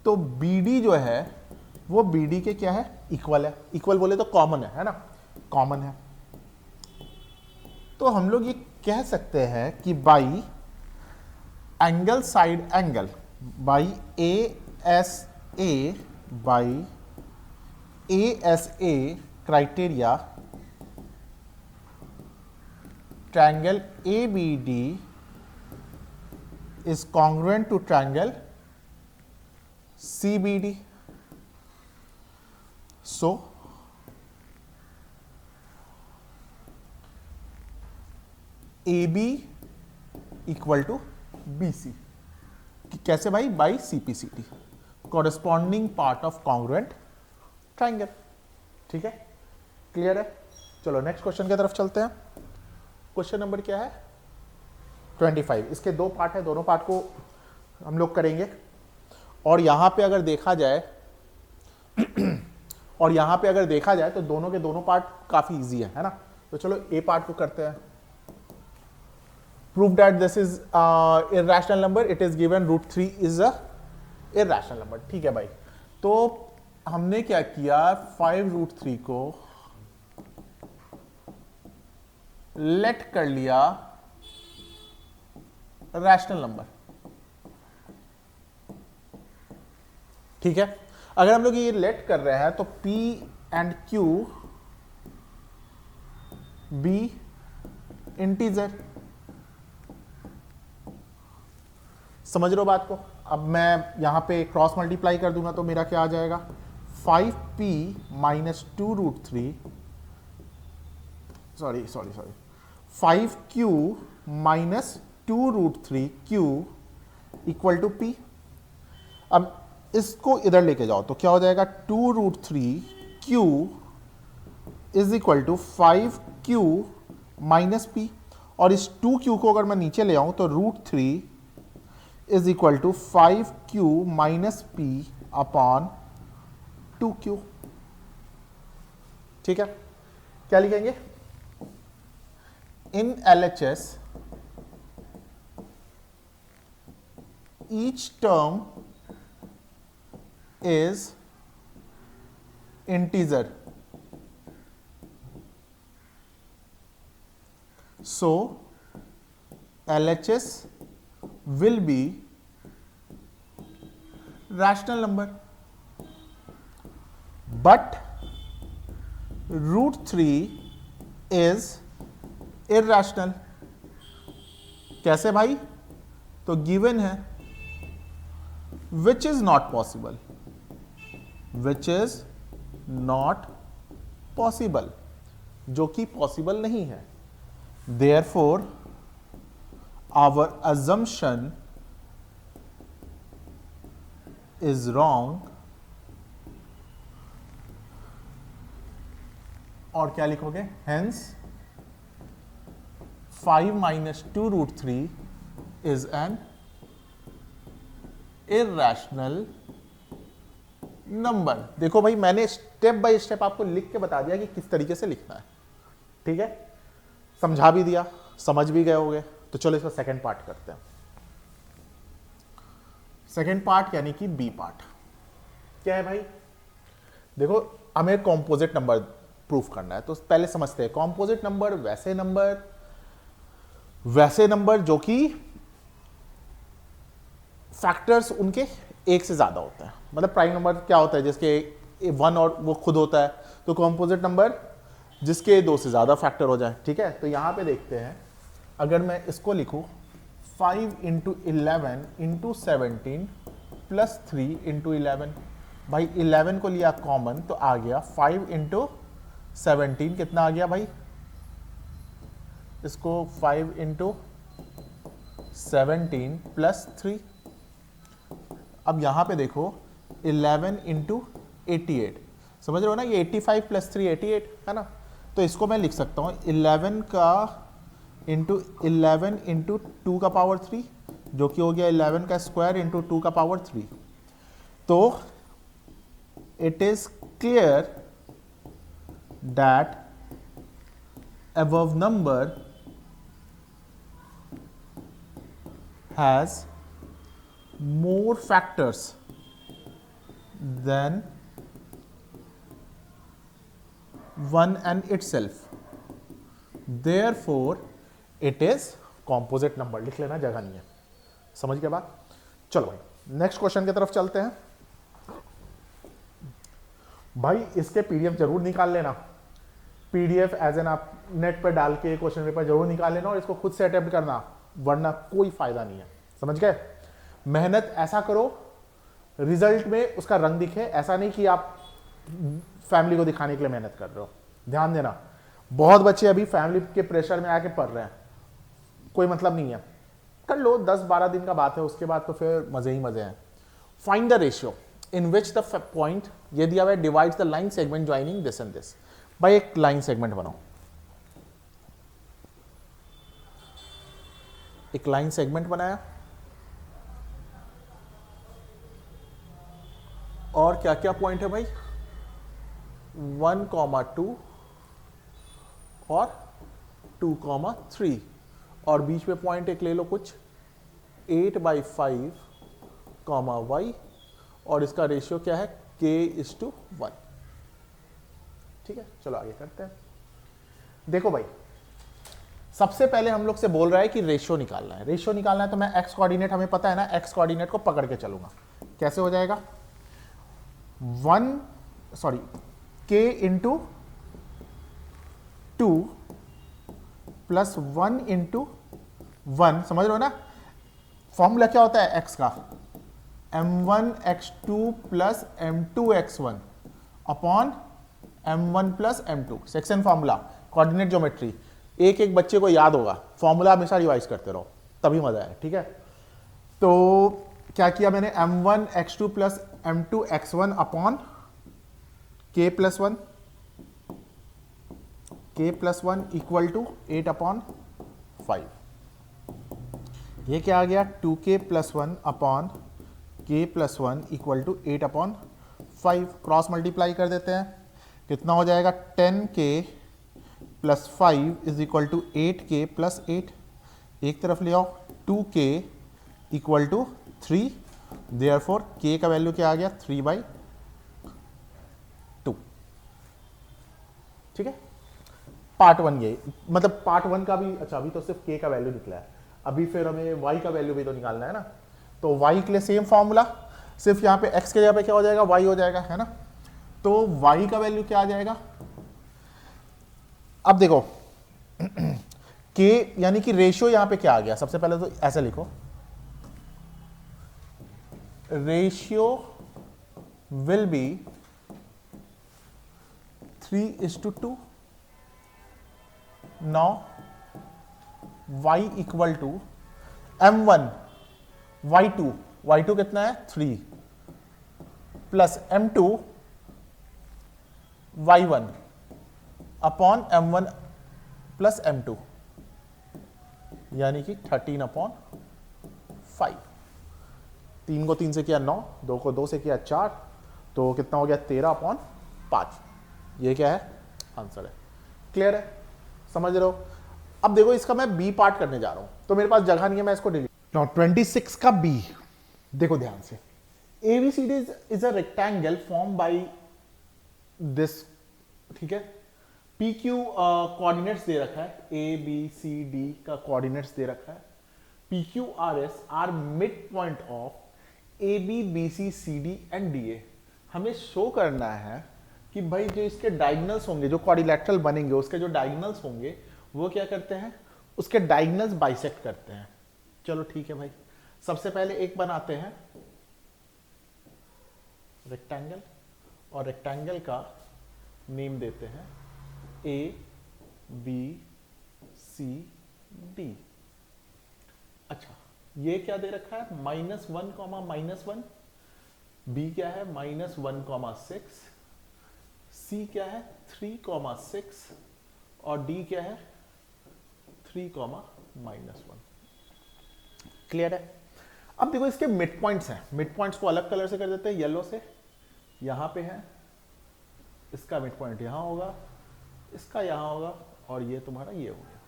तो BD जो है वो BD के क्या है, इक्वल है। इक्वल बोले तो कॉमन है ना, कॉमन है। तो हम लोग ये कह सकते हैं कि by angle side angle, by ASA by ASA criteria, triangle ABD is congruent to triangle CBD. So AB equal to BC. कैसे भाई, by CPCT, corresponding part of congruent triangle। ठीक है, क्लियर है। चलो नेक्स्ट क्वेश्चन की तरफ चलते हैं। क्वेश्चन नंबर क्या है, 25। इसके दो पार्ट है, दोनों पार्ट को हम लोग करेंगे। और यहां पे अगर देखा जाए और यहां पे अगर देखा जाए तो दोनों के दोनों पार्ट काफी इजी है ना। तो चलो ए पार्ट को करते हैं। Prove that this is irrational number, it is given √3 is a irrational number. ठीक है भाई, तो हमने क्या किया, 5√3 को लेट कर लिया रैशनल नंबर। ठीक है, अगर हम लोग ये लेट कर रहे हैं तो P and Q be integer. समझ रहे हो बात को। अब मैं यहाँ पे क्रॉस मल्टीप्लाई कर दूंगा तो मेरा क्या आ जाएगा 5p minus 2√3 sorry 5q minus 2√3q equal to p। अब इसको इधर लेके जाओ तो क्या हो जाएगा 2√3q is equal to 5q minus p, और इस 2q को अगर मैं नीचे ले आऊं तो √3 is equal to 5q minus p upon 2q। ठीक है, क्या लिखेंगे इन LHS each term is integer, so LHS will be rational number, but √3 is irrational। कैसे भाई? तो गिवन है which is not possible, which is not possible, जो कि पॉसिबल नहीं है। therefore our assumption is wrong, और क्या लिखोगे hence 5 minus 2√3 is an irrational number। देखो भाई मैंने स्टेप बाय स्टेप आपको लिख के बता दिया कि किस तरीके से लिखना है, ठीक है, समझा भी दिया, समझ भी गए होगे। तो चलो इसका सेकंड पार्ट करते हैं। सेकंड पार्ट यानी कि बी पार्ट क्या है भाई? देखो हमें कॉम्पोजिट नंबर प्रूफ करना है, तो पहले समझते हैं कॉम्पोजिट नंबर वैसे नंबर जो कि फैक्टर्स उनके एक से ज्यादा होते हैं। मतलब प्राइम नंबर क्या होता है जिसके 1 और वो खुद होता है, तो कॉम्पोजिट नंबर जिसके 2 से ज्यादा फैक्टर हो जाए। ठीक है, तो यहां पे देखते हैं, अगर मैं इसको लिखूं 5 इंटू 11 इंटू 17 प्लस 3 इंटू 11, भाई 11 को लिया कॉमन तो आ गया 5 इंटू 17 कितना आ गया भाई? इसको 5 इंटू 17 प्लस 3। अब यहां पे देखो 11 इंटू 88, समझ रहे हो ना, ये 85 प्लस 3 88 है ना। तो इसको मैं लिख सकता हूं 11 का इंटू 11 इंटू 2 का पावर 3, जो कि हो गया 11 का स्क्वायर इंटू 2 का पावर 3। तो it is clear that above number has more factors than 1 and itself, therefore it is composite number। लिख लेना, जगह नहीं है, समझ गए बात। चलो भाई नेक्स्ट क्वेश्चन की तरफ चलते हैं। भाई इसके पीडीएफ जरूर निकाल लेना, पीडीएफ एज एन आप नेट पर डाल के क्वेश्चन पेपर जरूर निकाल लेना और इसको खुद से अटेम्प्ट करना, वरना कोई फायदा नहीं है, समझ गए। मेहनत ऐसा करो रिजल्ट में उसका रंग दिखे, ऐसा नहीं कि आप फैमिली को दिखाने के लिए मेहनत कर रहे हो। ध्यान देना, बहुत बच्चे अभी फैमिली के प्रेशर में आके पढ़ रहे हैं, कोई मतलब नहीं है, कर लो, 10-12 दिन का बात है, उसके बाद तो फिर मजे ही मजे हैं। Find the ratio in which the point ये दिया हुआ है divides the line segment joining this and this. भाई एक लाइन सेगमेंट बनाओ, एक लाइन सेगमेंट बनाया और क्या क्या पॉइंट है भाई? 1,2 और 2,3 और बीच में पॉइंट एक ले लो कुछ 8/5 y और इसका रेशियो क्या है? k:1। ठीक है, चलो आगे करते हैं। देखो भाई सबसे पहले हम लोग से बोल रहा है कि रेशियो निकालना है। रेशियो निकालना है तो मैं एक्स कोऑर्डिनेट, हमें पता है ना, एक्स कोऑर्डिनेट को पकड़ के चलूंगा। कैसे हो जाएगा? k इंटू 2 प्लस 1 इंटू 1, समझ रहे हो ना। फॉर्मूला क्या होता है एक्स का? m1x2 plus m2x1 upon m1 plus m2 section formula coordinate geometry. एक एक बच्चे को याद होगा, फॉर्मूला हमेशा रिवाइज करते रहो तभी मजा है, ठीक है। तो क्या किया मैंने, m1x2 plus m2x1 upon k plus one equal to 8 upon 5। ये क्या आ गया, 2k plus one upon k plus one equal to 8 upon 5। Cross multiply कर देते हैं, कितना हो जाएगा, 10k plus 5 is equal to 8k plus 8। एक तरफ ले आओ, 2k equal to 3, therefore k का वैल्यू क्या आ गया, 3/2। ठीक है, पार्ट 1 ये, मतलब पार्ट 1 का भी। अच्छा, अभी तो सिर्फ k का वैल्यू निकला है, अभी फिर हमें y का वैल्यू भी तो निकालना है ना। तो y के लिए सेम फॉर्मूला, सिर्फ यहाँ पे x के जगह पे क्या हो जाएगा, y हो जाएगा, है ना। तो y का वैल्यू क्या आ जाएगा, अब देखो k यानी कि रेशियो यहाँ पे क्या आ गया, सबसे पहले तो ऐसे लिखो, ratio will be 3:2। Now y equal to m1 y2 कितना है, 3 plus m2 y1 upon m1 plus m2 यानी कि 13 अपॉन 5। 3 को 3 से किया 9, 2 को 2 से किया 4, तो कितना हो गया, 13 अपॉन 5। ये क्या है, आंसर है। क्लियर है, समझ रहे हो। अब देखो इसका मैं बी पार्ट करने जा रहा हूं, तो मेरे पास जगह नहीं है, मैं इसको डिलीट। नाउ 26 का बी देखो ध्यान से, ABCD is a rectangle form by this, ठीक है। PQ कोऑर्डिनेट्स दे रखा है, ABCD का कोऑर्डिनेट्स दे रखा है। PQRS are mid point of AB BC CD and DA। हमें शो करना है कि भाई जो इसके डायगोनल्स होंगे, जो क्वाड्रिलेटरल बनेंगे, उसके जो डायगोनल्स होंगे वो क्या करते हैं, उसके डायगोनल्स बाइसेक्ट करते हैं। चलो ठीक है भाई, सबसे पहले एक बनाते हैं रेक्टेंगल, और रेक्टेंगल का नेम देते हैं ABCD। अच्छा, ये क्या दे रखा है, -1, B क्या है, -1, 6, C क्या है, 3, 6, और D क्या है, 3, -1। क्लियर है। अब देखो इसके मिड पॉइंट्स हैं, मिड पॉइंट्स को अलग कलर से कर देते हैं, येलो से। यहां पे है, इसका मिड पॉइंट यहां होगा, इसका यहां होगा, और ये तुम्हारा ये हो गया।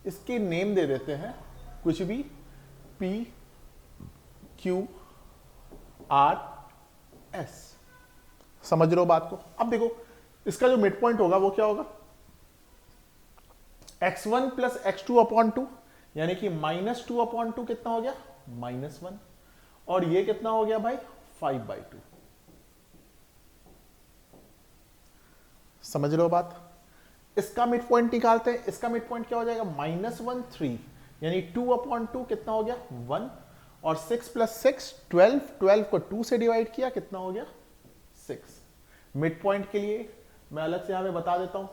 इसके नेम दे देते हैं कुछ भी, PQRS। समझ रहे हो बात को। अब देखो इसका जो मिड पॉइंट होगा वो क्या होगा, x1 प्लस x2 अपॉन 2, यानी कि -2 अपॉन 2 कितना हो गया, -1, और ये कितना हो गया भाई, 5/2। समझ रहे हो बात। इसका मिड पॉइंट निकालते हैं, इसका मिड पॉइंट क्या हो जाएगा, -1, 3, यानी 2 अपॉन 2 कितना हो गया, 1, और 6 प्लस 6 12, 12 को 2 से डिवाइड किया, कितना हो गया, 6। मिड पॉइंट के लिए मैं अलग से यहां पे बता देता हूं,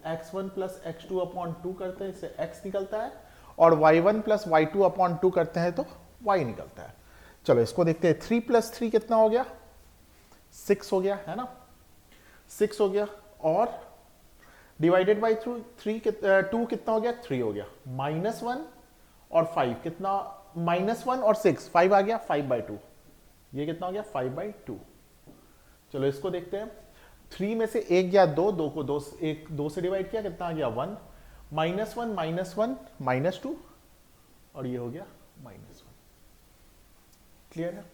x1 प्लस x2 अपॉन 2 करते हैं, इससे x निकलता है, और y1 प्लस y2 अपॉन 2 करते हैं तो y निकलता है। चलो इसको देखते हैं, 3 प्लस 3 कितना हो गया, 6 हो गया, है ना, 6 हो गया, और डिवाइडेड बाई 2 कितना हो गया, 3 हो गया, -1 और 5 कितना, -1 और 6, 5 आ गया, 5/2। ये कितना हो गया, 5/2। चलो इसको देखते हैं, 3 में से 1 गया 2, 2 को 2 से डिवाइड किया, कितना आ गया, 1, -1, -2, और ये हो गया -1। क्लियर है।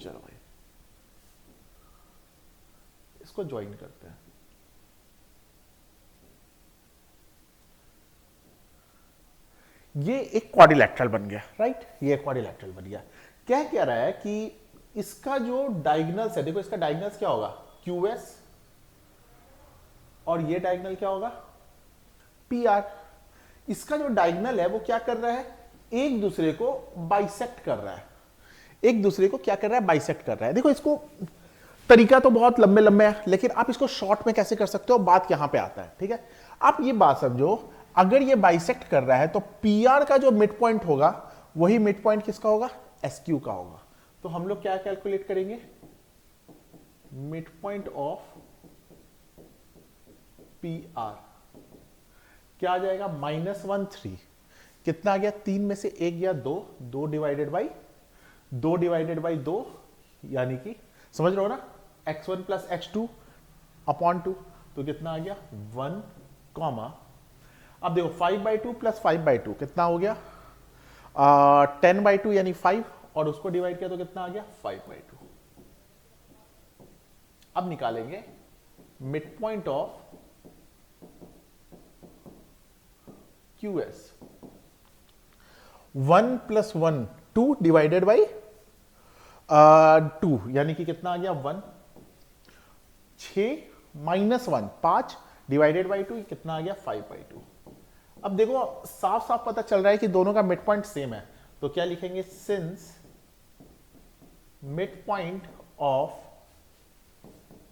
चलो भाई इसको ज्वाइन करते हैं। ये एक क्वाड्रिलेटरल बन गया, राइट, ये क्वाड्रिलेटरल बन गया। क्या कह रहा है कि इसका जो डायगोनल्स है, देखो इसका डायगोनल्स क्या होगा, QS, और ये डायगोनल क्या होगा, PR। इसका जो डायगोनल है वो क्या कर रहा है, एक दूसरे को बाइसेक्ट कर रहा है। एक दूसरे को क्या कर रहा है, बाइसेक्ट कर रहा है। देखो इसको तरीका तो बहुत लंबे लंबे है, लेकिन आप इसको शॉर्ट में कैसे कर सकते हो, बात यहां पे आता है। ठीक है, आप ये बात समझो, अगर ये बाइसेक्ट कर रहा है तो पी आर का जो मिड पॉइंट होगा वही मिड पॉइंट किसका होगा, एस क्यू का होगा। तो हम लोग क्या कैलकुलेट करेंगे, mid point of P R क्या आ जाएगा, -1 3, कितना आ गया, 3 में से 1 गया 2, 2 डिवाइडेड बाई 2 यानी कि समझ रहे हो ना, x1 प्लस x2 अपॉन 2, तो कितना आ गया 1 कॉमा, अब देखो 5/2 प्लस 5/2 कितना हो गया 10/2 यानी 5, और उसको डिवाइड किया तो कितना आ गया 5/2। अब निकालेंगे mid point of QS, 1 plus 1 2 divided by 2 यानी कि कितना आ गया 1, 6 माइनस 1 5 डिवाइडेड बाई 2 कितना आ गया 5/2। अब देखो साफ साफ पता चल रहा है कि दोनों का मिड पॉइंट सेम है, तो क्या लिखेंगे, since mid point of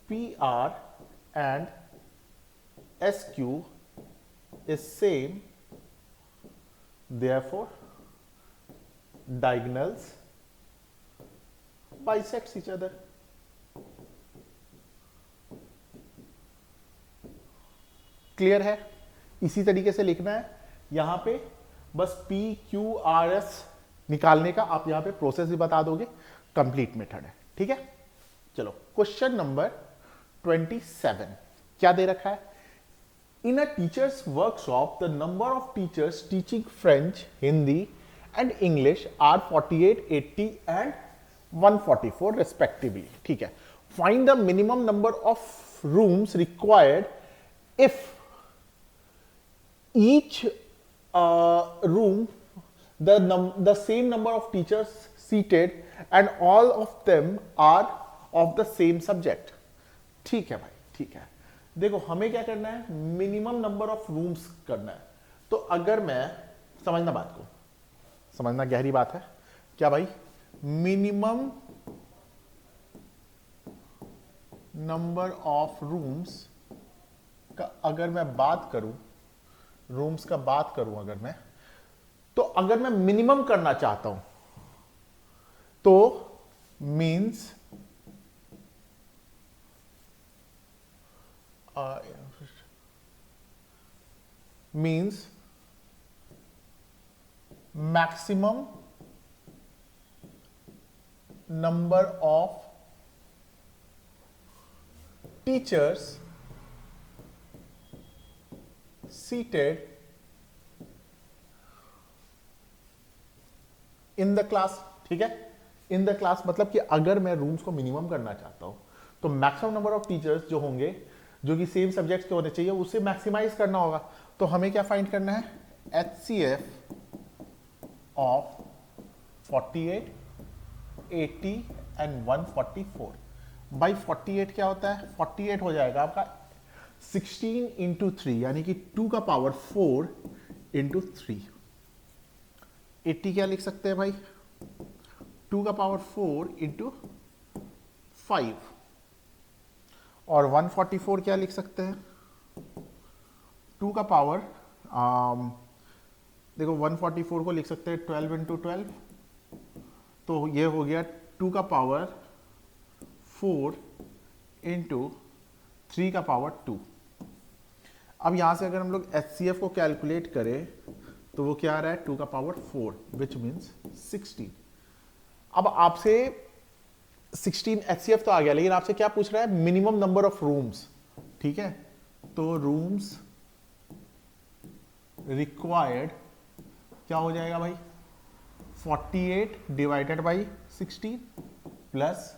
PR and SQ is same, therefore diagonals bisects each other। Clear है, इसी तरीके से लिखना है यहां पे, बस PQRS निकालने का आप यहां पे प्रोसेस भी बता दोगे, कंप्लीट मेथड है। ठीक है, चलो क्वेश्चन नंबर 27 क्या दे रखा है, in a teachers workshop the number of teachers teaching French, Hindi and English are 48, 80 and 144 respectively. ठीक है, find the minimum number of rooms required if each room the same number of teachers seated and all of them are of the same subject। ठीक है भाई, ठीक है, देखो हमें क्या करना है, मिनिमम नंबर ऑफ रूम्स करना है। तो अगर मैं, समझना बात को, समझना गहरी बात है क्या भाई, मिनिमम नंबर ऑफ रूम्स का अगर मैं बात करूं, रूम्स का बात करूं अगर मैं, तो अगर मैं मिनिमम करना चाहता हूं तो means maximum number of teachers seated in the class। ठीक है, इन द क्लास मतलब कि अगर मैं रूम्स को मिनिमम करना चाहता हूं तो मैक्सिमम नंबर ऑफ टीचर्स जो होंगे, जो कि सेम सब्जेक्ट्स के होने चाहिए, उसे मैक्सिमाइज करना होगा। तो हमें क्या फाइंड करना है, HCF ऑफ 48, 80 एंड 144। बाई 48 क्या होता है, 48 हो जाएगा आपका 16 इंटू 3 यानी कि 2 का पावर 4 इंटू 3। 80 क्या लिख सकते हैं भाई, 2 का पावर 4 इंटू 5, और 144 क्या लिख सकते हैं, 2 का पावर देखो 144 को लिख सकते हैं 12 इंटू 12, तो ये हो गया 2 का पावर 4 इंटू 3 का पावर 2। अब यहां से अगर हम लोग HCF को कैलकुलेट करें तो वो क्या आ रहा है, 2 का पावर 4 विच मीन्स 16। अब आपसे 16 HCF तो आ गया, लेकिन आपसे क्या पूछ रहा है, मिनिमम नंबर ऑफ रूम्स। ठीक है, तो रूम्स रिक्वायर्ड क्या हो जाएगा भाई, 48 divided by 16 plus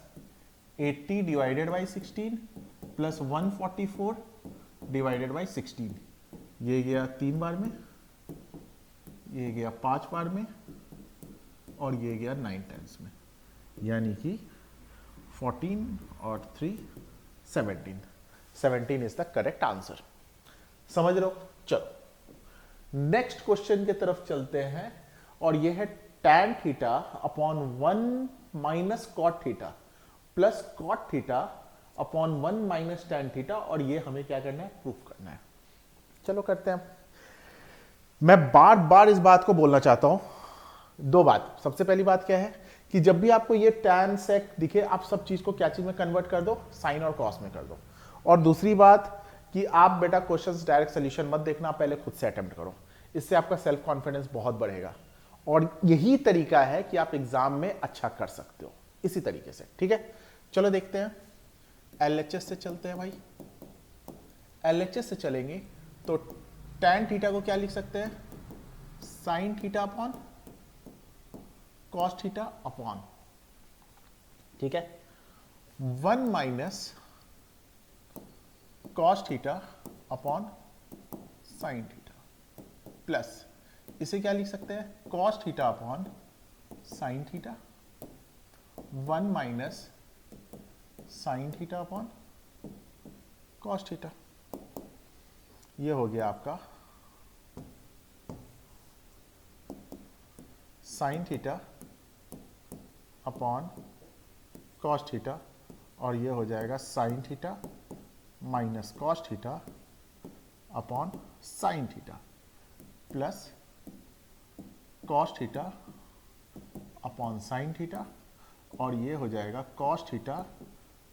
80 divided by 16 plus 144 divided by 16। ये गया 3 बार में, ये गया 5 बार में, और ये गया 9 टाइम्स में, यानी कि 14 और 3 17। 17 इज द करेक्ट आंसर। समझ लो, चलो नेक्स्ट क्वेश्चन की तरफ चलते हैं, और ये है tan theta upon 1 minus cot theta plus cot theta upon 1 minus tan theta, और ये हमें क्या करना है, प्रूफ करना है। चलो करते हैं। मैं बार बार इस बात को बोलना चाहता हूं, दो बात। सबसे पहली बात क्या है कि जब भी आपको ये tan sec दिखे, आप सब चीज को क्या चीज में कन्वर्ट कर दो, साइन और कॉस में कर दो। और दूसरी बात कि आप बेटा क्वेश्चंस डायरेक्ट सोल्यूशन मत देखना, पहले खुद से अटेम्प्ट करो, इससे आपका सेल्फ कॉन्फिडेंस बहुत बढ़ेगा, और यही तरीका है कि आप एग्जाम में अच्छा कर सकते हो, इसी तरीके से। ठीक है, चलो देखते हैं। एलएचएस से चलते हैं भाई। एलएचएस से चलेंगे तो tan थीटा को क्या लिख सकते हैं, sine theta upon cos theta upon, ठीक है, 1 minus cos theta upon sine theta, plus इसे क्या लिख सकते हैं, cos theta upon sine theta, 1 minus sine theta upon cos theta. ये हो गया आपका sine theta upon cos theta, और ये हो जाएगा sine theta minus cos theta upon sine theta, plus cos theta upon sine theta, और ये हो जाएगा cos theta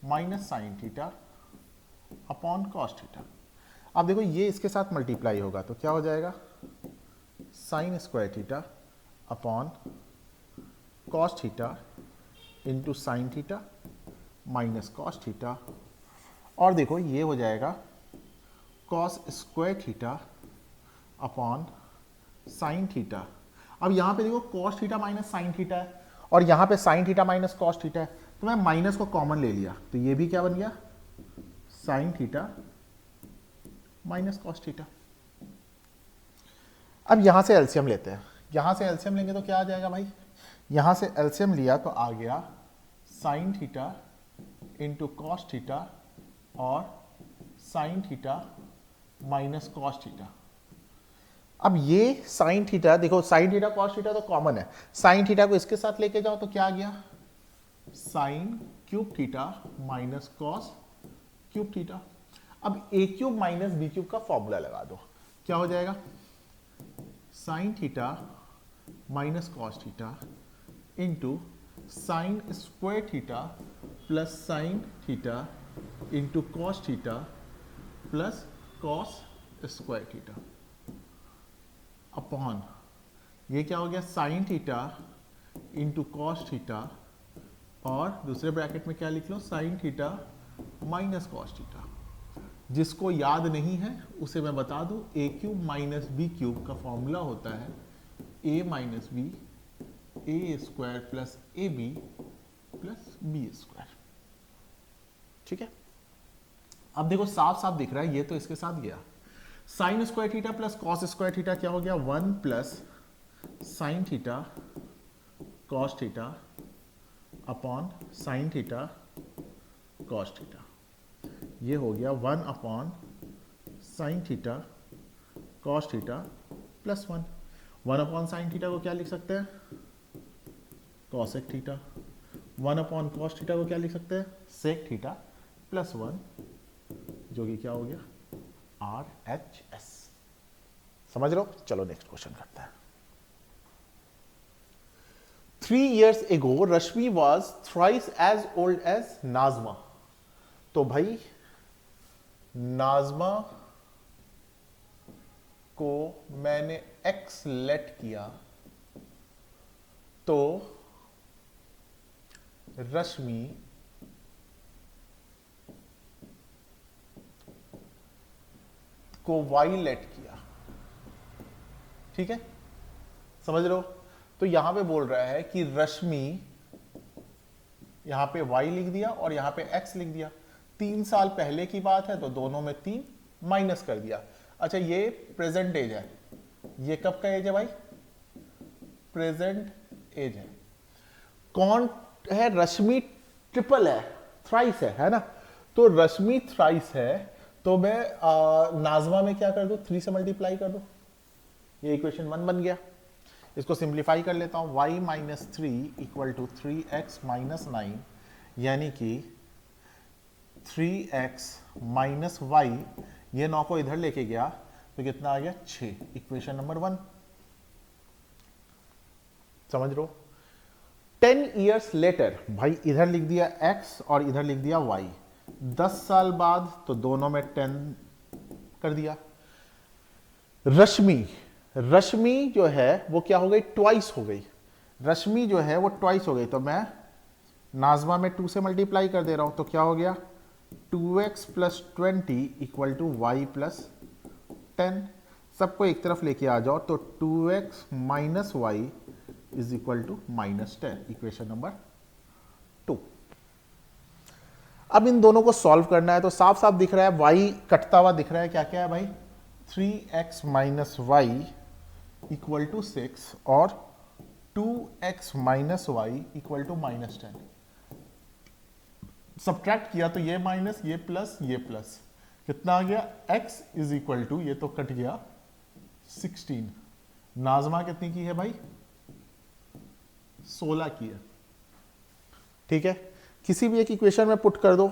minus sine theta upon cos theta. अब देखो ये इसके साथ मल्टीप्लाई होगा तो क्या हो जाएगा, sign square theta upon cos theta into sign theta minus cos theta, और देखो ये हो जाएगा cos square theta upon sine theta. अब यहां पे देखो cos theta minus sine theta है, और यहां पे sign theta minus cos theta है, तो मैं माइनस को कॉमन ले लिया, तो ये भी क्या बन गया, sine theta minus cos theta. अब यहां से एलसीएम लेते हैं, यहां से एलसीएम लेंगे तो क्या आ जाएगा भाई, यहां से एलसीएम लिया तो आ गया sine theta into cos theta और sine theta minus cos theta. अब ये साइन थीटा देखो, साइन थीटा कॉस थीटा तो कॉमन है, साइन थीटा को इसके साथ लेके जाओ तो क्या आ गया, sine cube theta minus cos cube theta. अब a cube minus b cube का फॉर्मूला लगा दो, क्या हो जाएगा, sine theta minus cos theta into sine square theta plus sine theta into cos theta plus cos square theta upon, ये क्या हो गया, sine theta into cos theta, और दूसरे ब्रैकेट में क्या लिख लो, sine theta minus cos theta. जिसको याद नहीं है उसे मैं बता दूं, a cube minus b cube का फॉर्मूला होता है a minus b a square plus a b plus b square. ठीक है, अब देखो साफ साफ दिख रहा है, ये तो इसके साथ गया, sign square theta plus cos square theta क्या हो गया, 1 plus sine theta cos theta upon sine theta cos theta, ये हो गया 1 upon sine theta cos theta plus 1। 1 upon sine theta को क्या लिख सकते हैं, cosec theta, 1 upon cos theta को क्या लिख सकते हैं, सेक थीटा प्लस 1, जो कि क्या हो गया, RHS। समझ रहे हो, चलो नेक्स्ट क्वेश्चन करते हैं। 3 years ago Rashmi was thrice as old as Najma. तो भाई नाजमा को मैंने x लेट किया तो रश्मि को y लेट किया। ठीक है, समझ रहे हो, तो यहां पे बोल रहा है कि रश्मि, यहां पे y लिख दिया और यहां पे x लिख दिया, 3 साल पहले की बात है तो दोनों में 3 माइनस कर दिया। अच्छा ये प्रेजेंट एज है, ये कब का एज है भाई, प्रेजेंट एज है। कौन है, रश्मि ट्रिपल है, थ्राइस है ना, तो रश्मि थ्राइस है तो मैं नाजमा में क्या कर दूं, 3 से मल्टीप्लाई कर दूं, ये इक्वेशन 1 बन गया। इसको सिंप्लीफाई कर लेता हूं, y minus three equal to 3x minus 9, यानी कि 3x माइनस वाई, ये 9 को इधर लेके गया तो कितना आ गया 6, इक्वेशन नंबर 1। समझ रहे हो? 10 ईयर्स लेटर, भाई इधर लिख दिया x और इधर लिख दिया y, 10 साल बाद तो दोनों में 10 कर दिया। रश्मि, रश्मि जो है वो क्या हो गई, ट्वाइस हो गई। रश्मि जो है वो ट्वाइस हो गई, तो मैं नाजमा में 2 से मल्टीप्लाई कर दे रहा हूं, तो क्या हो गया 2x plus 20 equal to y plus 10। सबको एक तरफ लेके आ जाओ, तो 2x minus y is equal to minus 10, equation number 2। अब इन दोनों को सॉल्व करना है, तो साफ साफ दिख रहा है y कटता हुआ दिख रहा है, क्या क्या है भाई, 3x minus y equal to 6 और 2x minus y equal to minus 10। Subtract किया तो ये माइनस, ये प्लस, ये प्लस, कितना आ गया x इज इक्वल टू, ये तो कट गया 16। नाजमा कितनी की है भाई, 16 की है। ठीक है, किसी भी एक इक्वेशन में पुट कर दो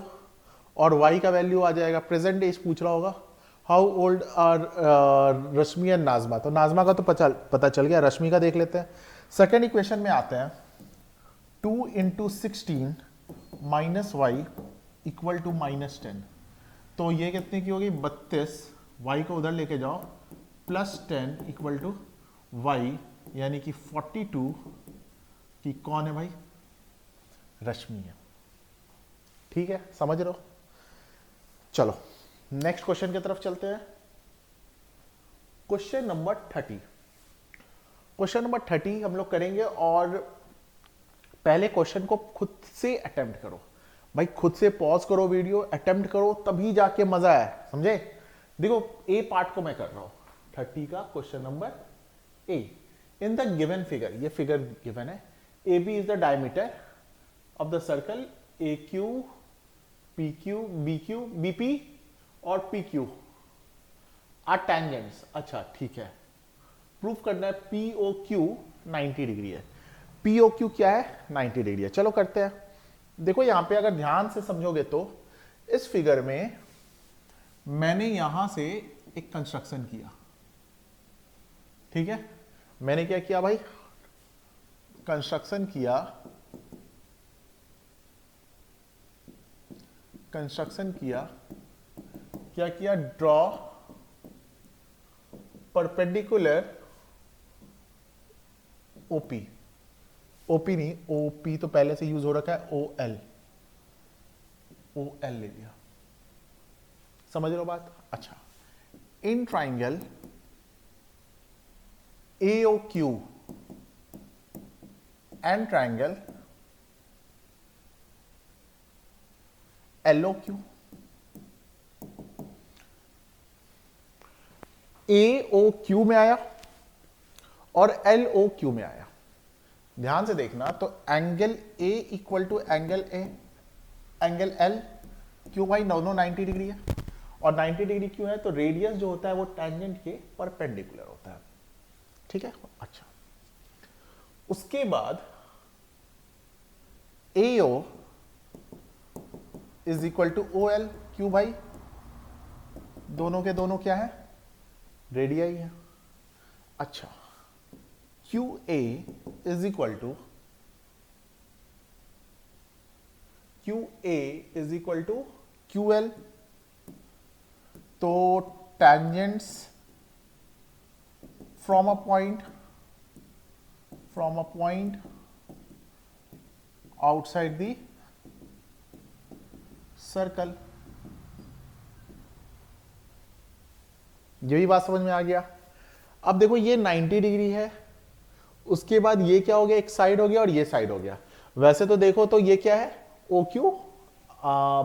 और y का वैल्यू आ जाएगा। प्रेजेंट एज पूछ रहा होगा, how old are Rashmi and Najma, तो नाजमा का तो पता चल गया, रश्मि का देख लेते हैं। सेकेंड इक्वेशन में आते हैं, 2 into 16 minus y equal to minus 10, तो ये कितने की होगी 32, y को उधर लेके जाओ, प्लस 10 इक्वल टू वाई, यानी कि 42 की कौन है भाई, रश्मि है। ठीक है, समझ रहे हो? चलो नेक्स्ट क्वेश्चन की तरफ चलते हैं। क्वेश्चन नंबर 30, क्वेश्चन नंबर 30 हम लोग करेंगे, और पहले क्वेश्चन को खुद से अटेम्प्ट करो भाई, खुद से पॉज करो वीडियो, अटेम्प्ट करो, तभी जाके मजा है, समझे? देखो ए पार्ट को मैं कर रहा हूं, 30 का question number A. In the given figure, ये फिगर गिवन है, A B is the diameter of the circle, A Q, P Q, B Q, BP और पी क्यू आर टेंजेंट्स। अच्छा ठीक है, प्रूफ करना है पी ओ क्यू 90 डिग्री है। P O Q क्या है, 90 डिग्री है। चलो करते हैं। देखो यहां पे अगर ध्यान से समझोगे तो इस फिगर में मैंने यहां से एक कंस्ट्रक्शन किया, ठीक है, मैंने क्या किया भाई, कंस्ट्रक्शन किया, क्या किया, ड्रॉ परपेंडिकुलर ओपी, ओपी नहीं, ओपी तो पहले से यूज हो रखा है, ओ एल ले लिया। समझ रहे हो बात? अच्छा, in triangle A O Q and triangle L O Q, A O Q में आया और एल ओ क्यू में आया। ध्यान से देखना, तो angle A equal to angle A, angle L, क्यों भाई, दोनों 90 डिग्री है, और 90 डिग्री क्यों है, तो रेडियस जो होता है वो टेंजेंट के परपेंडिकुलर होता है। ठीक है, अच्छा, उसके बाद A O is equal to O L, क्यों भाई, दोनों के दोनों क्या है, रेडियाई है। अच्छा, Q A is equal to Q L, तो tangents from a point outside the circle, ये भी बात समझ में आ गया। अब देखो ये 90 डिग्री है, उसके बाद ये क्या हो गया, एक साइड हो गया और ये साइड हो गया। वैसे तो देखो तो ये क्या है, ओ क्यू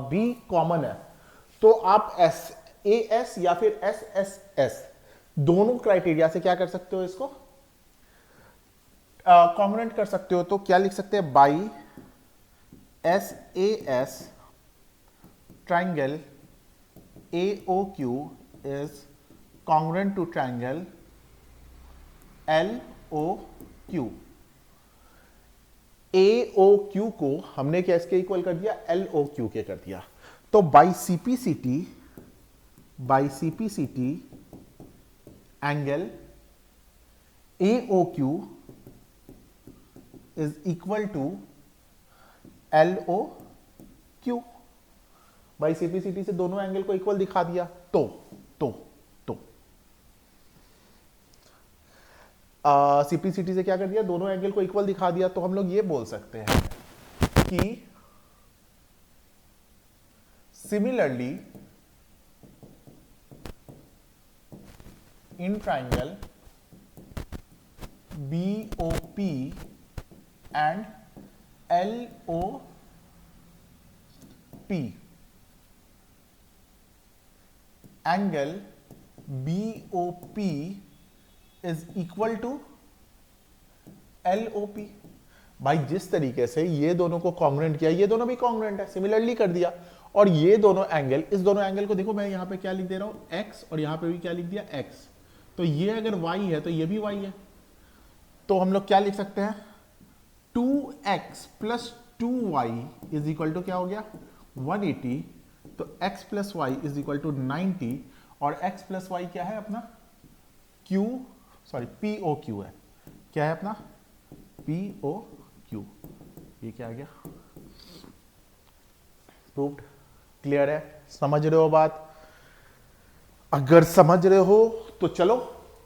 भी कॉमन है, तो आप एस ए एस या फिर एस एस एस दोनों क्राइटेरिया से क्या कर सकते हो, इसको कॉम्बिनेट कर सकते हो। तो क्या लिख सकते हैं, by S A S triangle A O Q is congruent to triangle L O Q, A O Q को हमने क्या इसके इक्वल कर दिया, एल ओ क्यू के कर दिया। तो by CPCT angle A O Q is equal to L O Q. By CPCT से दोनों एंगल को इक्वल दिखा दिया। तो सीपीसीटी से क्या कर दिया, दोनों एंगल को इक्वल दिखा दिया। तो हम लोग ये बोल सकते हैं कि similarly in triangle BOP and LOP, angle BOP is equal to LOP। भाई जिस तरीके से ये दोनों को कॉन्ग्रुएंट किया, ये दोनों भी कॉन्ग्रुएंट है, सिमिलरली कर दिया। और ये दोनों एंगल, इस दोनों एंगल को देखो, मैं यहां पे क्या लिख दे रहा हूं, x, और यहां पे भी क्या लिख दिया, x। तो ये अगर y है तो ये भी y है। तो हम लोग क्या लिख सकते हैं, 2x plus 2y is equal to क्या हो गया, 180। तो x plus y is equal to 90, और x प्लस वाई क्या है अपना, POQ है। क्या है अपना, POQ। ये क्या आ गया, प्रूव्ड। क्लियर है, समझ रहे हो बात? अगर समझ रहे हो तो चलो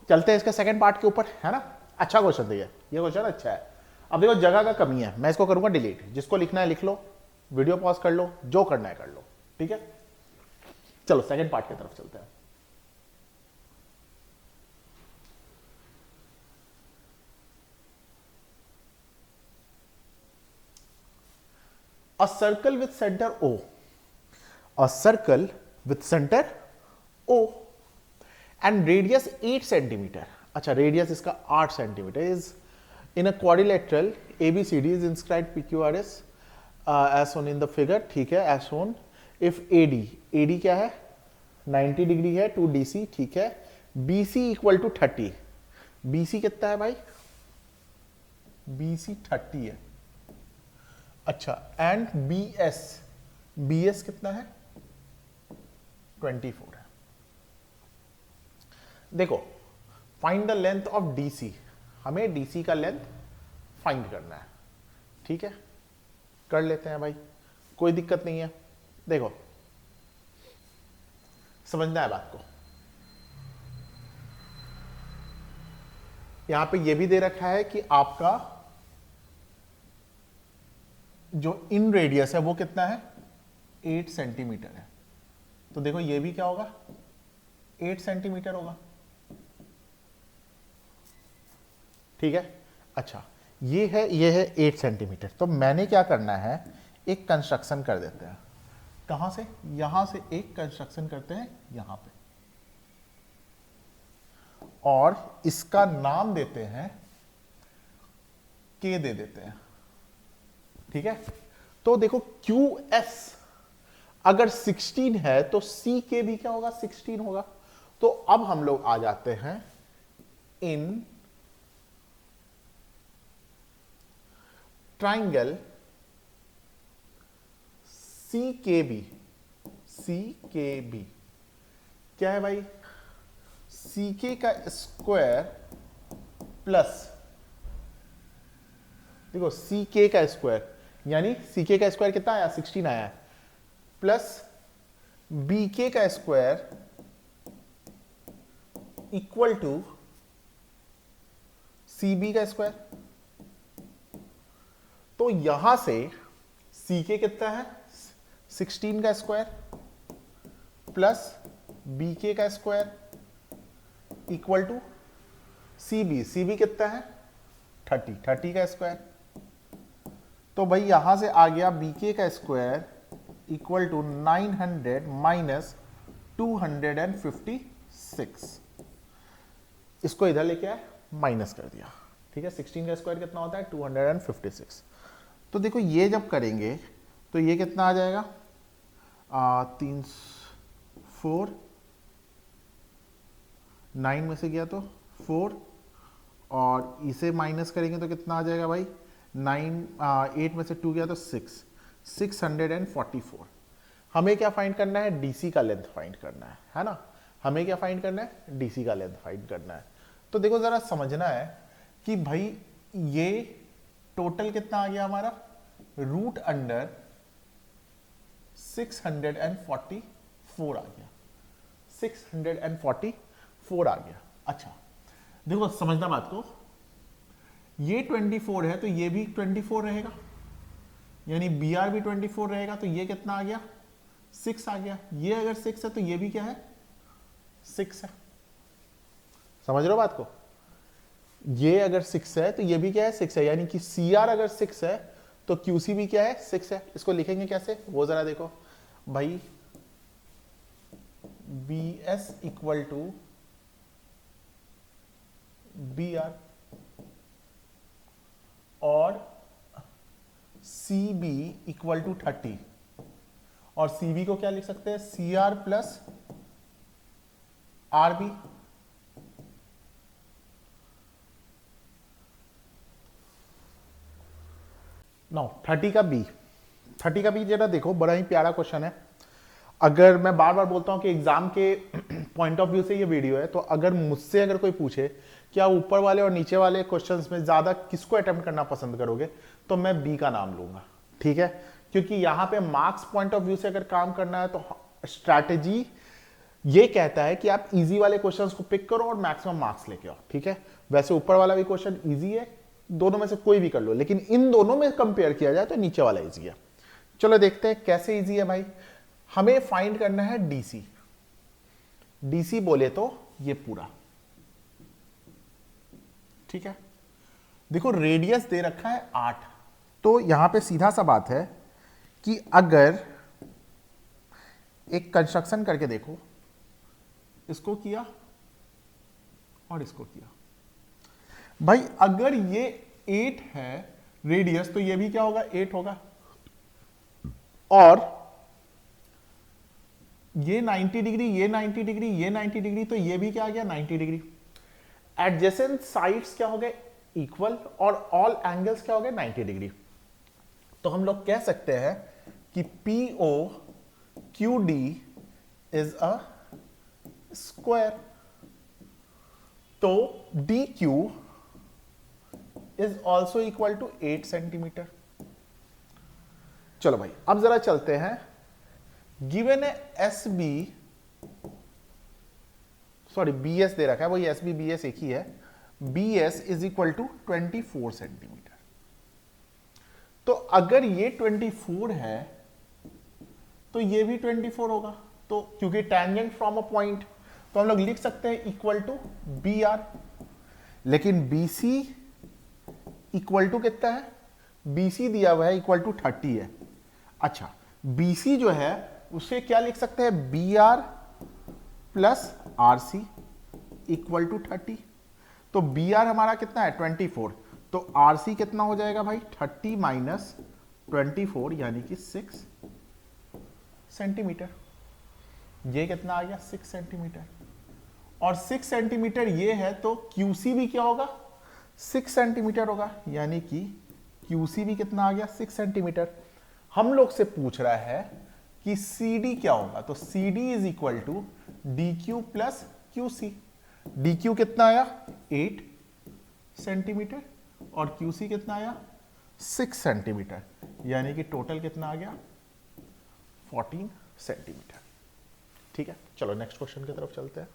चलते हैं इसके सेकंड पार्ट के ऊपर, है ना। अच्छा क्वेश्चन दिया, ये क्वेश्चन अच्छा है। अब देखो जगह का कमी है, मैं इसको करूंगा डिलीट। जिसको लिखना है लिख लो, वीडियो पॉज कर लो, जो करना है कर लो, ठीक है। चलो सेकंड पार्ट की तरफ चलते हैं। A circle with center O, a circle with center O and radius 8 centimeter। अच्छा, रेडियस इसका 8 centimetre is in a quadrilateral ABCD is inscribed PQRS as shown in the figure। ठीक है, as shown if AD क्या है, 90 degree है, to DC, ठीक है। BC equal to 30, BC कितना है भाई, BC 30 है। अच्छा, एंड BS कितना है, 24 है। देखो, find the length of DC, हमें DC का लेंथ फाइंड करना है, ठीक है। कर लेते हैं भाई, कोई दिक्कत नहीं है। देखो समझना है बात को, यहां पे ये भी दे रखा है कि आपका जो इन रेडियस है वो कितना है, 8 सेंटीमीटर है। तो देखो ये भी क्या होगा, 8 सेंटीमीटर होगा, ठीक है। अच्छा, ये है 8 सेंटीमीटर। तो मैंने क्या करना है, एक कंस्ट्रक्शन कर देते हैं। कहां से, यहां से एक कंस्ट्रक्शन करते हैं यहां पे, और इसका नाम देते हैं K दे देते हैं, ठीक है। तो देखो QS अगर 16 है तो CK भी क्या होगा, 16 होगा। तो अब हम लोग आ जाते हैं इन ट्राइंगल CKB क्या है भाई, CK का स्क्वायर प्लस, देखो CK का स्क्वायर यानी CK का स्क्वायर कितना आया, 16 आया, प्लस BK का स्क्वायर इक्वल टू CB का स्क्वायर। तो यहां से CK कितना है, 16 का स्क्वायर प्लस BK का स्क्वायर इक्वल टू CB कितना है, 30 का स्क्वायर। तो भाई यहां से आ गया BK का स्क्वायर इक्वल टू 900 माइनस 256। इसको इधर लेके आए, माइनस कर दिया, ठीक है। 16 का स्क्वायर कितना होता है, 256। तो देखो ये जब करेंगे तो ये कितना आ जाएगा, 4 9 में से गया तो 4 और इसे माइनस करेंगे तो कितना आ जाएगा भाई, 8 में से 2 गया तो 644। हमें क्या फाइंड करना है, डीसी का लेंथ फाइंड करना है ना। हमें क्या फाइंड करना है, डीसी का लेंथ फाइंड करना है। तो देखो जरा समझना है कि भाई ये टोटल कितना आ गया हमारा, रूट अंडर 644 आ गया, 644 आ गया। अच्छा देखो समझना बात को, ये 24 है तो ये भी 24 रहेगा, यानी बी आर भी 24 रहेगा, तो ये कितना आ गया, 6 आ गया। ये अगर 6 है तो ये भी क्या है, 6 है। समझ रहे हो बात को, ये अगर 6 है तो ये भी क्या है, 6 है, यानी कि सी आर अगर 6 है तो क्यूसी भी क्या है, 6 है। इसको लिखेंगे कैसे वो जरा देखो भाई, B S equal to B R और सी बी इक्वल टू 30, और सी बी को क्या लिख सकते हैं, C R plus R B. No 30 का बी, 30 का बी जरा देखो, बड़ा ही प्यारा क्वेश्चन है। अगर मैं बार बार बोलता हूं कि एग्जाम के पॉइंट ऑफ व्यू से ये वीडियो है, तो अगर मुझसे अगर कोई पूछे कि आप ऊपर वाले और नीचे वाले क्वेश्चंस में ज्यादा किसको अटेम्प्ट करना पसंद करोगे, तो मैं बी का नाम लूंगा, ठीक है। क्योंकि यहां पे मार्क्स पॉइंट ऑफ व्यू से अगर काम करना है तो स्ट्रैटेजी ये कहता है कि आप इजी वाले क्वेश्चंस को पिक करो और मैक्सिमम मार्क्स लेके आओ, ठीक है। वैसे ऊपर वाला भी क्वेश्चन इजी है, दोनों में से कोई भी कर लो, लेकिन इन दोनों में कंपेयर किया जाए तो नीचे वाला इजी है। चलो देखते हैं कैसे इजी है भाई। हमें फाइंड करना है डीसी। डीसी बोले तो ये पूरा, ठीक है। देखो रेडियस दे रखा है 8, तो यहां पे सीधा सा बात है कि अगर एक कंस्ट्रक्शन करके देखो, इसको किया और इसको किया भाई, अगर ये 8 है रेडियस तो ये भी क्या होगा, 8 होगा, और ये 90 डिग्री, ये 90 डिग्री, ये 90 डिग्री, तो ये भी क्या आ गया, 90 डिग्री। एडजेसेंट साइड्स क्या हो गए, इक्वल, और ऑल एंगल्स क्या हो गए, 90 डिग्री। तो हम लोग कह सकते हैं कि P O Q D is a square. तो D Q is also equal to 8 centimetre. चलो भाई अब जरा चलते हैं, गिवन है S B, sorry B S दे रखा है, वही एस बी बी एस एक ही है, B S is equal to 24 centimetre. तो अगर ये 24 है तो ये भी 24 होगा, तो क्योंकि टेंजेंट फ्रॉम अ पॉइंट, तो हम लोग लिख सकते हैं इक्वल टू बी आर। लेकिन बी सी इक्वल टू कितना है, बी सी दिया हुआ है इक्वल टू 30 है। अच्छा बी सी जो है उसे क्या लिख सकते हैं, B R plus R C equal to 30। तो बी आर हमारा कितना है 24, तो आर सी कितना हो जाएगा भाई 30 माइनस 24 यानी कि 6 सेंटीमीटर। ये कितना आ गया 6 सेंटीमीटर, और 6 सेंटीमीटर ये है तो क्यूसी भी क्या होगा 6 सेंटीमीटर होगा, यानी कि क्यूसी भी कितना आ गया 6 सेंटीमीटर। हम लोग से पूछ रहा है कि सी डी क्या होगा, तो C D is equal to D Q plus Q C. D Q कितना आया 8 सेंटीमीटर और क्यू सी कितना आया 6 सेंटीमीटर, यानी कि टोटल कितना आ गया 14 सेंटीमीटर। ठीक है, चलो नेक्स्ट क्वेश्चन की तरफ चलते हैं।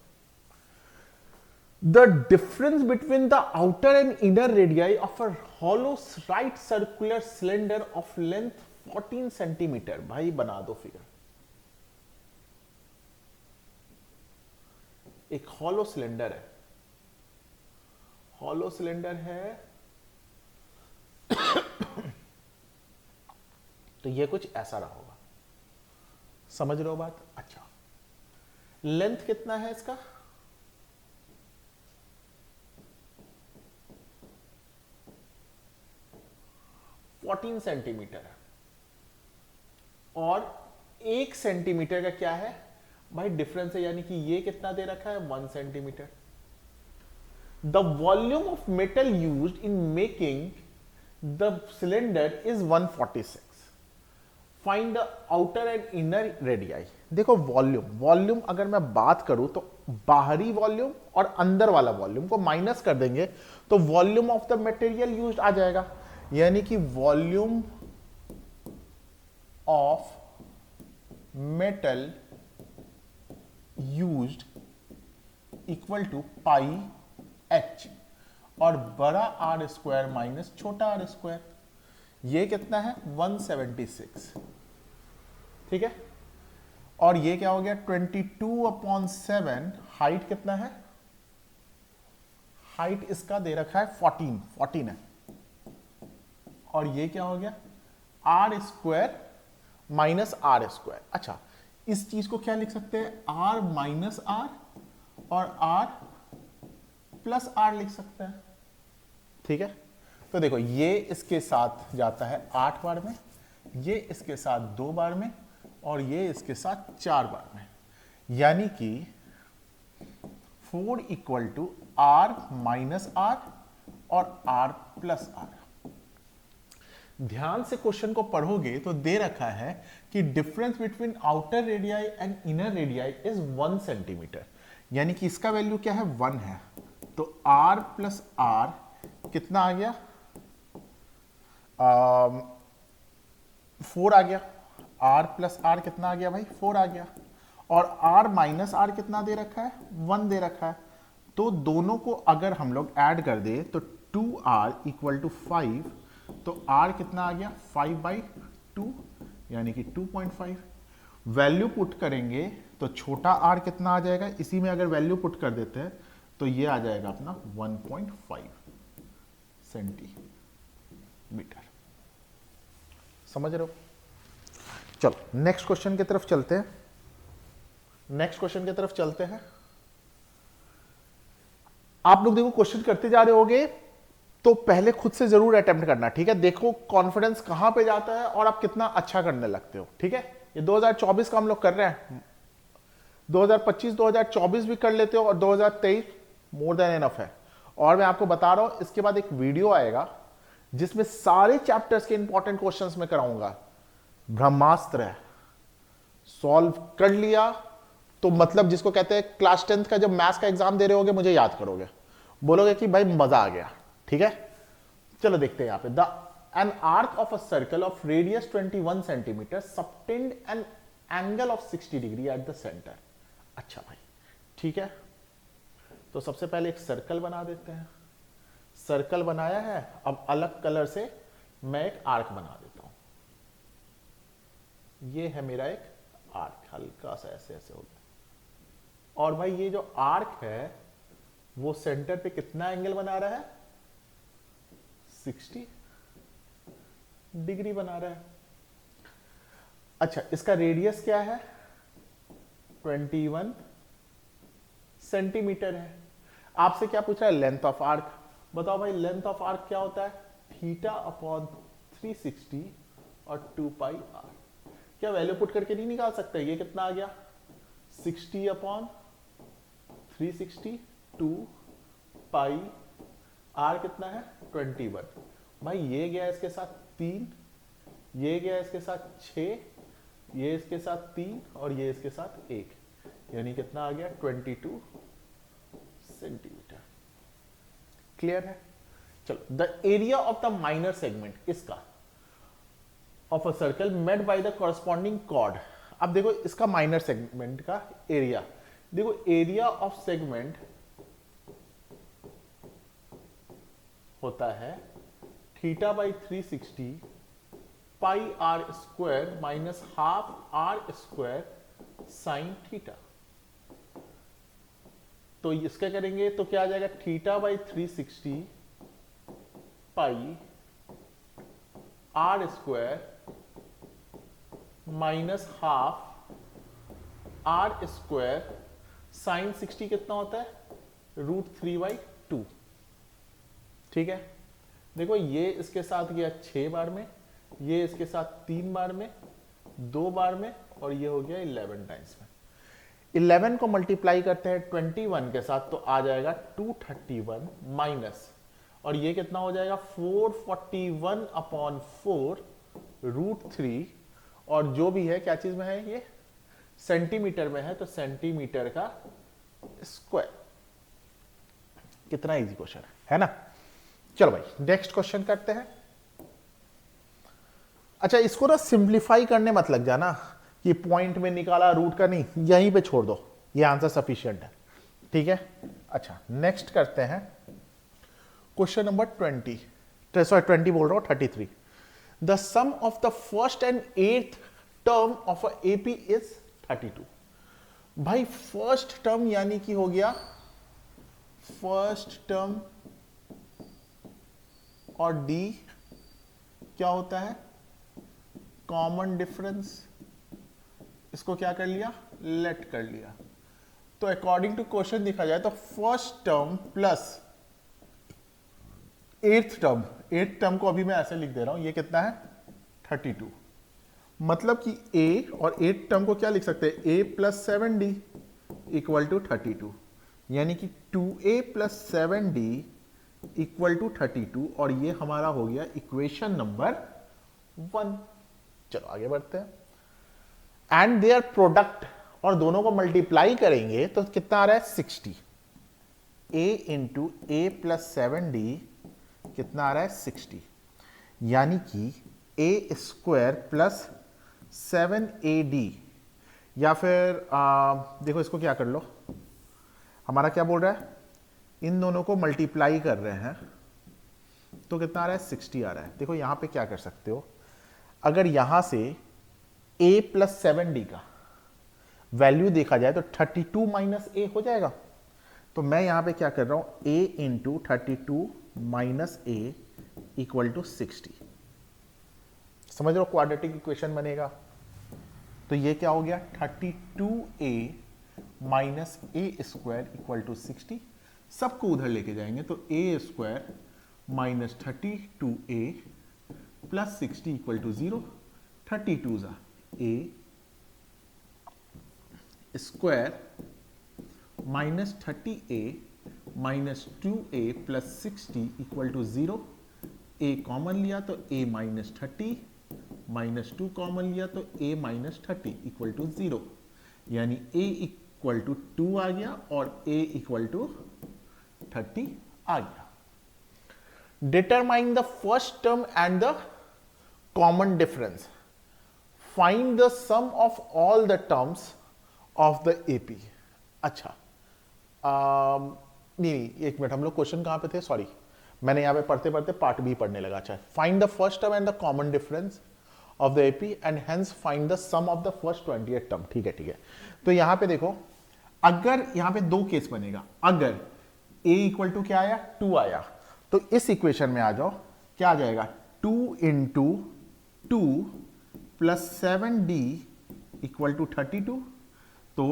The difference between the outer and inner radii of a hollow right circular cylinder of length 14 centimetre, भाई बना दो फिगर। एक हॉलो सिलेंडर है, हॉलो सिलेंडर है तो ये कुछ ऐसा रहा होगा, समझ रहे हो बात। अच्छा लेंथ कितना है इसका 14 सेंटीमीटर है, और 1 सेंटीमीटर का क्या है भाई डिफरेंस है, यानी कि ये कितना दे रखा है 1 centimetre. The volume of metal used in making the cylinder is 146. Find the outer and inner radii. देखो वॉल्यूम अगर मैं बात करूं तो बाहरी वॉल्यूम और अंदर वाला वॉल्यूम को माइनस कर देंगे तो volume of the material used आ जाएगा, यानी कि volume of metal used equal to pi h और बड़ा आर स्क्वायर माइनस छोटा आर स्क्वायर. ये कितना है 176. ठीक है, और ये क्या हो गया 22/7. हाइट कितना है, हाइट इसका दे रखा है 14 है, और ये क्या हो गया R square minus R square. अच्छा, इस चीज को क्या लिख सकते हैं, आर माइनस आर और आर प्लस आर लिख सकते हैं. ठीक है, तो देखो ये इसके साथ जाता है 8 बार में, ये इसके साथ 2 बार में, और ये इसके साथ 4 बार में, यानी कि 4 equal to R minus R और आर प्लस आर. ध्यान से क्वेश्चन को पढ़ोगे तो दे रखा है कि difference between outer radii and inner radii is 1 centimetre, यानी कि इसका वैल्यू क्या है 1 है. तो r प्लस आर कितना आ गया 4 आ गया. r प्लस आर कितना आ गया भाई 4 आ गया, और r माइनस आर कितना दे रखा है 1 दे रखा है. तो दोनों को अगर हम लोग ऐड कर दे तो 2r इक्वल टू 5, तो r कितना आ गया 5/2, यानी कि 2.5. वैल्यू पुट करेंगे तो छोटा r कितना आ जाएगा, इसी में अगर वैल्यू पुट कर देते हैं तो ये आ जाएगा अपना 1.5 सेंटीमीटर. समझ रहे हो? चलो नेक्स्ट क्वेश्चन की तरफ चलते हैं. आप लोग देखो क्वेश्चन करते जा रहे होगे तो पहले खुद से जरूर अटेम्प्ट करना. ठीक है, देखो कॉन्फिडेंस कहां पे जाता है और आप कितना अच्छा करने लगते हो. ठीक है, ये 2024 का हम लोग कर रहे हैं, 2025 2024 भी कर लेते हो, और 2023 मोर देन एनफ है. और मैं आपको बता रहा हूं इसके बाद एक वीडियो आएगा जिसमें सारे चैप्टर्स के इंपॉर्टेंट क्वेश्चंस में कराऊंगा. ब्रह्मास्त्र है, सॉल्व कर लिया तो मतलब जिसको कहते हैं क्लास 10th का जब मैथ्स का एग्जाम दे रहे होगे मुझे याद करोगे, बोलोगे कि भाई मजा आ गया. ठीक है, चलो देखते हैं यहां पे. An arc of a circle of radius 21 centimetre subtend an angle of 60 degree at the centre. अच्छा भाई, ठीक है, तो सबसे पहले एक सर्कल बना देते हैं. सर्कल बनाया है, अब अलग कलर से मैं एक आर्क बना देता हूं. ये है मेरा एक आर्क, हल्का सा ऐसे ऐसे हो गया. और भाई ये जो आर्क है वो सेंटर पे कितना एंगल बना रहा है 60 डिग्री बना रहा है. अच्छा, इसका रेडियस क्या है 21 सेंटीमीटर है. आपसे क्या पूछ रहा है लेंथ ऑफ आर्क. बताओ भाई लेंथ ऑफ आर्क क्या होता है θ/360 और 2πr. क्या वैल्यू पुट करके नहीं निकाल सकते. ये कितना आ गया 60/360 2πr कितना है 21. भाई ये गया इसके साथ 3, ये गया इसके साथ 6, ये इसके साथ 3 और ये इसके साथ 1, यानी कितना आ गया 22 सेंटीमीटर. क्लियर है? चलो, the area of the minor segment इसका of a circle made by the corresponding chord. अब देखो इसका माइनर सेगमेंट का एरिया, देखो एरिया ऑफ सेगमेंट होता है θ/360 πr² minus half r² sine theta. तो इसका करेंगे तो क्या आ जाएगा θ/360 πr² minus half r² sign 60 कितना होता है √3/2. ठीक है, देखो ये इसके साथ गया 6 बार में, ये इसके साथ 3 बार में, 2 बार में, और ये हो गया 11 टाइम्स में. 11 को मल्टीप्लाई करते हैं 21 के साथ तो आ जाएगा 231 माइनस, और ये कितना हो जाएगा 441 अपॉन 4 √3, और जो भी है क्या चीज में है, ये सेंटीमीटर में है, तो सेंटीमीटर का स्क्वायर। कितना इजी क्वेश्चन है ना। चलो भाई नेक्स्ट क्वेश्चन करते हैं। अच्छा, इसको ना सिंप्लीफाई करने मत लग जाना कि पॉइंट में निकाला रूट का, नहीं, यहीं पे छोड़ दो, ये आंसर सफिशिएंट है, ठीक है। अच्छा नेक्स्ट करते हैं क्वेश्चन नंबर 20 बोल रहा हूं 33। The sum of the first and 8th term of a AP is 32। भाई फर्स्ट टर्म यानी कि हो गया फर्स्ट टर्म, और डी क्या होता है, कॉमन डिफरेंस। इसको क्या कर लिया, लेट कर लिया। तो अकॉर्डिंग टू क्वेश्चन देखा जाए तो first term plus 8th term, 8th term को अभी मैं ऐसे लिख दे रहा हूं, ये कितना है 32। मतलब कि a और 8th टर्म को क्या लिख सकते हैं, a plus 7d equal to 32, यानी कि 2a plus 7d equal to 32, और ये हमारा हो गया इक्वेशन नंबर 1। चलो आगे बढ़ते हैं। एंड देयर प्रोडक्ट, और दोनों को मल्टीप्लाई करेंगे तो कितना आ रहा है 60। a into A plus 7d कितना आ रहा है 60, यानी कि a स्क्वायर प्लस 7ad, या फिर देखो इसको क्या कर लो, हमारा क्या बोल रहा है, इन दोनों को मल्टीप्लाई कर रहे हैं तो कितना आ रहा है 60 आ रहा है। देखो यहां पे क्या कर सकते हो, अगर यहां से a प्लस 7d का वैल्यू देखा जाए तो 32 माइनस a हो जाएगा। तो मैं यहां पे क्या कर रहा हूं, a into 32 minus a equal to 60। समझ रहे हो, क्वाड्रेटिक इक्वेशन बनेगा। तो ये क्या हो गया 32a minus a square equal to 60। सबको उधर लेके जाएंगे तो a square minus 32a plus 60 equal to 0। 32 जा a square minus 30a minus 2a plus 60 equal to 0। a common लिया तो a माइनस 30 माइनस 2 कॉमन लिया तो a माइनस 30 इक्वल टू 0, यानी a इक्वल टू 2 आ गया और a इक्वल टू 30 आ गया। Determine the first term and the common difference, find the sum of all the terms of the AP. अच्छा नहीं, एक मिनट, हम लोग क्वेश्चन कहां पे थे, सॉरी, मैंने यहां पे पढ़ते पढ़ते पार्ट बी पढ़ने लगा। अच्छा, find the first term and the common difference of the AP and hence find the sum of the first 28 term. ठीक है ठीक है। तो यहां पे देखो, अगर यहां पे दो केस बनेगा, अगर a इक्वल टू क्या आया 2 आया, तो इस इक्वेशन में आ जाओ, क्या आ जाएगा 2 into 2 plus 7d equal to 32। तो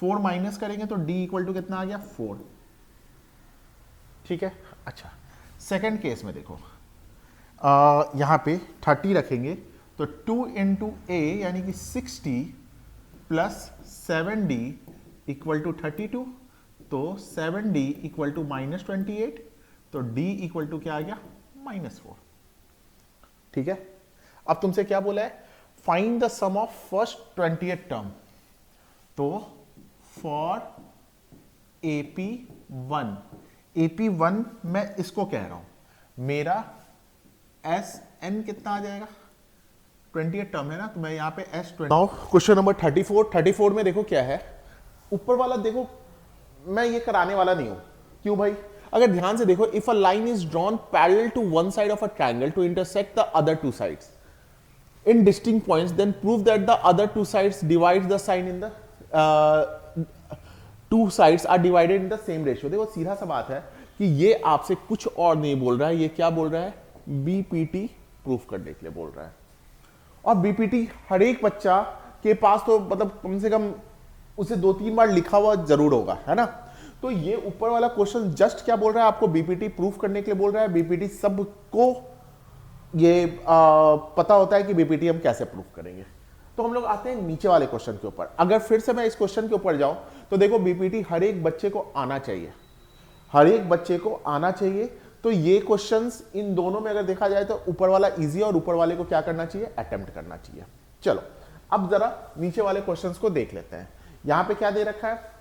4 माइनस करेंगे तो d इक्वल टू कितना आ गया 4। ठीक है। अच्छा, सेकेंड केस में देखो, यहां पे 30 रखेंगे तो 2 इंटू ए यानी कि 60 प्लस 7d इक्वल टू 32। तो 7d इक्वल टू माइनस 28, तो d इक्वल टू क्या आ गया -4। ठीक है। अब तुमसे क्या बोला है, find the sum of first 28 term. तो फॉर AP1, AP1 मैं इसको कह रहा हूं, मेरा SN कितना आ जाएगा, 28 टर्म है ना, तो मैं यहां पे S20। क्वेश्चन नंबर 34 में देखो क्या है, ऊपर वाला देखो, मैं ये कराने वाला नहीं हूं। क्यों भाई, अगर ध्यान से देखो, if a line is drawn parallel to one side of a triangle to intersect the other two sides in distinct points, then prove that the other two sides divides the sign in the two sides are divided in the same ratio। देखो सीधा सा बात है कि ये आपसे कुछ और नहीं बोल रहा है, ये क्या बोल रहा है, बीपीटी प्रूफ करने के लिए बोल रहा है। और बीपीटी हर एक बच्चा के पास तो मतलब कम से कम उसे 2-3 बार लिखा हुआ जरूर होगा, है ना। तो ये ऊपर वाला क्वेश्चन जस्ट क्या बोल रहा है, आपको बीपीटी प्रूफ करने के लिए बोल रहा है। बीपीटी सबको ये पता होता है कि बीपीटी हम कैसे प्रूफ करेंगे। तो हम लोग आते हैं नीचे वाले क्वेश्चन के ऊपर। अगर फिर से मैं इस क्वेश्चन के ऊपर जाऊं तो देखो बीपीटी हर एक बच्चे को आना चाहिए, हर एक बच्चे को आना चाहिए। तो ये क्वेश्चंस इन दोनों में अगर देखा जाए तो ऊपर वाला इजी और ऊपर वाले को क्या करना चाहिए, अटेम्प्ट करना चाहिए। चलो अब जरा नीचे वाले क्वेश्चंस को देख लेते हैं। यहां पे क्या दे रखा है,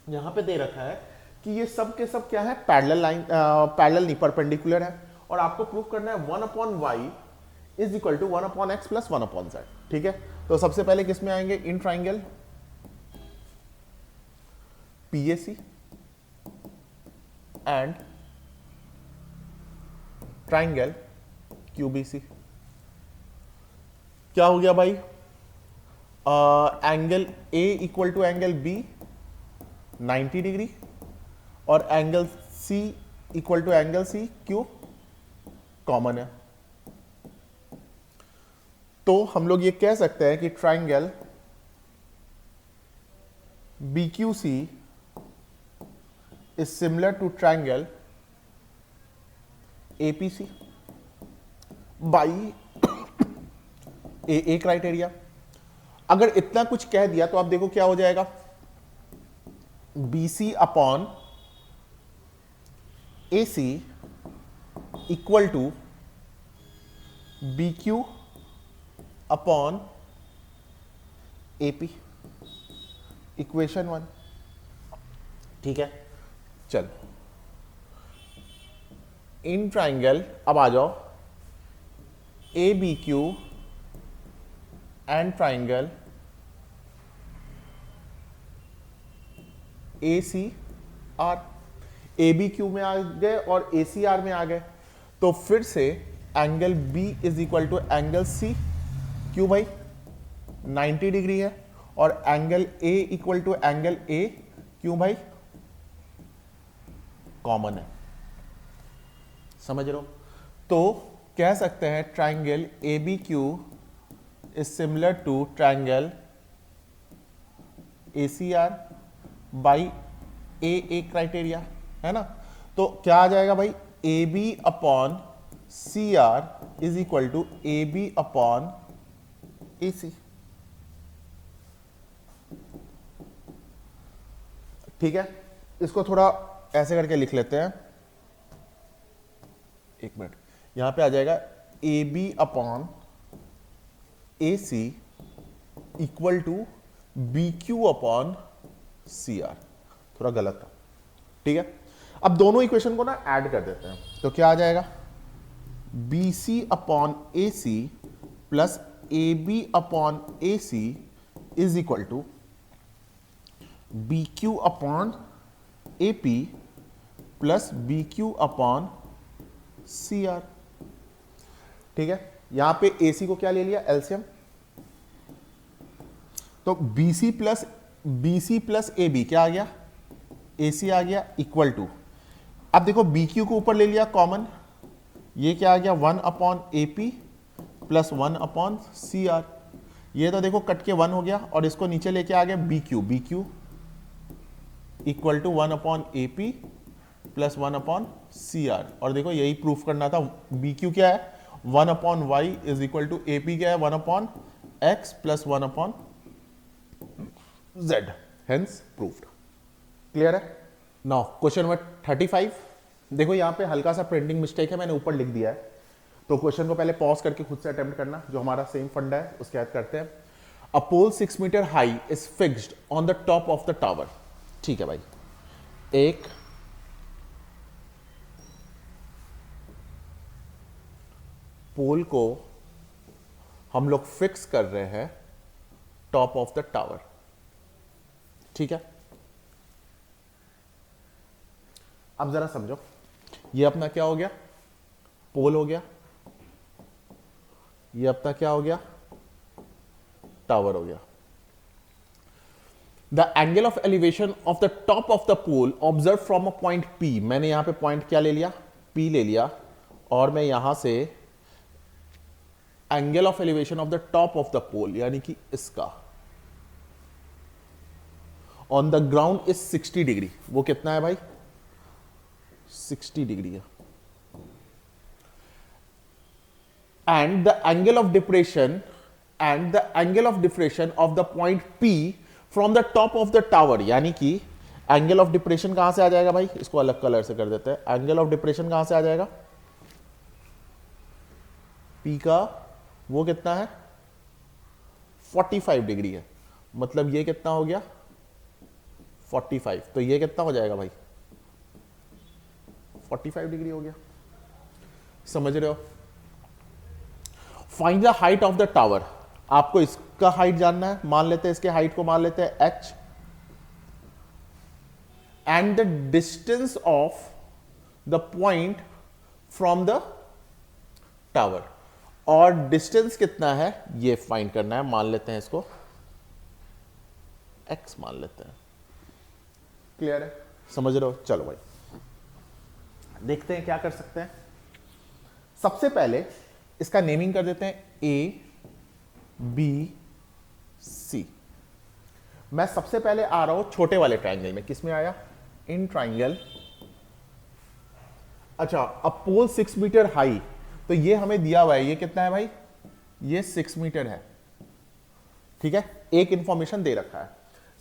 यहां पे दे रखा है कि ये सब के सब क्या है, पैरेलल लाइन, पैरेलल नहीं परपेंडिकुलर है, और आपको प्रूव करना है 1/y is equal to 1/x plus 1/z। ठीक है, तो सबसे पहले किस में आएंगे, in triangle PAC and triangle QBC। क्या हो गया भाई, angle A equal to angle B 90 degree और angle C equal to angle C, क्यों कॉमन है। तो हम लोग ये कह सकते हैं कि triangle BQC is similar to triangle APC by AA criteria. अगर इतना कुछ कह दिया तो आप देखो क्या हो जाएगा, BC upon AC equal to BQ upon AP, equation 1। ठीक है, चल इन ट्राइंगल, अब आ जाओ ABQ and triangle ACR। ABQ में आ गए और ACR में आ गए, तो फिर से angle B is equal to angle C, क्यों भाई 90 डिग्री है, और angle A equal to angle A, क्यों भाई कॉमन है। समझ रहे हो, तो कह सकते हैं triangle ABQ is similar to triangle ACR by AA criteria, है ना। तो क्या आ जाएगा भाई, AB upon CR is equal to AB upon AC। ठीक है, इसको थोड़ा ऐसे करके लिख लेते हैं, एक मिनट, यहां पे आ जाएगा AB upon AC equal to BQ upon CR। थोड़ा गलत था, ठीक है। अब दोनों इक्वेशन को ना ऐड कर देते हैं, तो क्या आ जाएगा, BC upon AC plus AB upon AC is equal to BQ upon AP plus BQ upon CR। ठीक है, यहां पे AC को क्या ले लिया, एलसीएम, तो BC प्लस AB क्या आ गया, AC आ गया, इक्वल टू, अब देखो BQ को ऊपर ले लिया कॉमन, ये क्या आ गया 1/AP प्लस 1/CR। ये तो देखो कट के 1 हो गया, और इसको नीचे लेके आ गया BQ equal to 1/AP plus 1/CR। और देखो यही प्रूफ करना था, BQ क्या है 1/y is equal to AP क्या है 1/x plus 1/z, hence proved. Clear है। Now question number 35। देखो यहाँ पे हल्का सा प्रिंटिंग मिस्टेक है, मैंने ऊपर लिख दिया है, तो क्वेश्चन को पहले पॉज करके खुद से अटेम्प्ट करना, जो हमारा सेम फंडा है उसके बाद करते हैं। A pole 6 metre high is fixed on the top of the tower. ठीक है भाई, एक पोल को हम लोग फिक्स कर रहे हैं टॉप ऑफ द टावर। ठीक है, अब जरा समझो, ये अपना क्या हो गया, पोल हो गया, ये अपना क्या हो गया, टावर हो गया। The angle of elevation of the top of the pole observe from a point P। मैंने यहां पे पॉइंट क्या ले लिया, P ले लिया, और मैं यहां से angle of elevation of the top of the pole यानी कि इसका on the ground is 60 degree. वो कितना है भाई, 60 डिग्री है। And the angle of depression and the angle of depression of the point P from the top of the tower, यानी कि एंगल ऑफ डिप्रेशन कहां से आ जाएगा भाई, इसको अलग कलर से कर देते हैं। एंगल ऑफ डिप्रेशन कहां से आ जाएगा, P का वो कितना है 45 डिग्री है, मतलब ये कितना हो गया 45, तो ये कितना हो जाएगा भाई 45 डिग्री हो गया, समझ रहे हो। Find the height of the tower, आपको इसका हाइट जानना है, मान लेते हैं इसके हाइट को मान लेते हैं h, and the distance of the point from the tower, और डिस्टेंस कितना है ये फाइंड करना है, मान लेते हैं इसको x मान लेते हैं। क्लियर है, समझ रहे हो। चलो भाई देखते हैं क्या कर सकते हैं। सबसे पहले इसका नेमिंग कर देते हैं ABC। मैं सबसे पहले आ रहा हूं छोटे वाले ट्राइंगल में, किस में आया, इन ट्राइंगल। अच्छा, अब पोल 6 मीटर हाई, तो ये हमें दिया हुआ है, ये कितना है भाई, ये 6 मीटर है, ठीक है, एक इंफॉर्मेशन दे रखा है।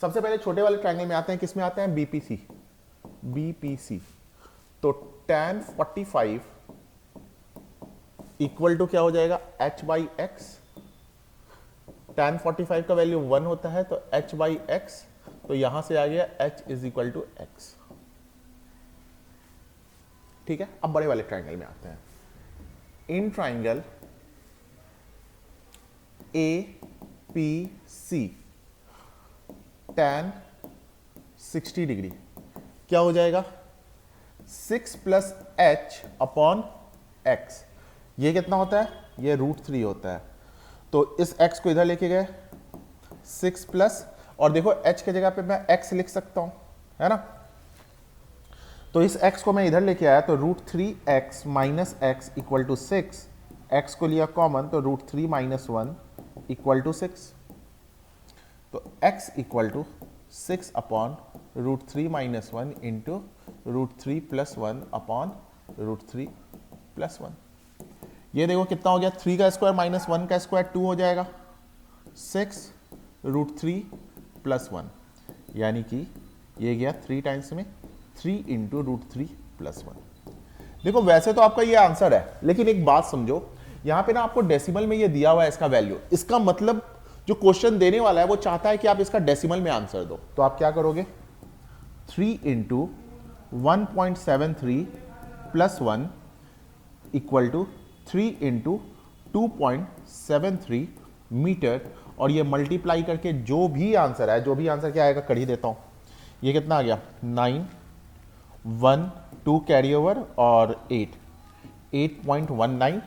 सबसे पहले छोटे वाले ट्राइंगल में आते हैं, किस में आते हैं, BPC। तो tan 45 इक्वल टू क्या हो जाएगा, h/x। tan 45 का वैल्यू 1 होता है, तो h/x, तो यहां से आ गया h is equal to x। ठीक है, अब बड़े वाले ट्राइंगल में आते हैं। In triangle APC tan 60 degree क्या हो जाएगा, 6 प्लस h अपॉन x। ये कितना होता है, ये √3 होता है, तो इस x को इधर लेके गए 6 प्लस, और देखो h के जगह पे मैं x लिख सकता हूं, है ना, तो इस x को मैं इधर लेके आया, तो √3x minus x equal to 6, x को लिया कॉमन, तो √3 माइनस 1 इक्वल टू 6, तो x equal to 6 upon √3 minus 1 into √3 plus 1 upon √3 plus 1। ये देखो कितना हो गया, 3 का स्क्वायर माइनस 1 का स्क्वायर 2 हो जाएगा, 6 √3 प्लस 1, यानी कि ये गया 3 टाइम्स में 3 इंटू √3 प्लस 1। देखो वैसे तो आपका ये आंसर है, लेकिन एक बात समझो, यहां पे ना आपको डेसिमल में ये दिया हुआ है इसका वैल्यू, इसका मतलब जो क्वेश्चन देने वाला है वो चाहता है कि आप इसका डेसिमल में आंसर दो। तो आप क्या करोगे, 3 into 1.73 plus 1 equal to 3 into 2.73 metre, और ये मल्टीप्लाई करके जो भी आंसर है, जो भी आंसर क्या आएगा कर ही देता हूं, ये कितना आ गया 9, 1 2 कैरी ओवर और 8.19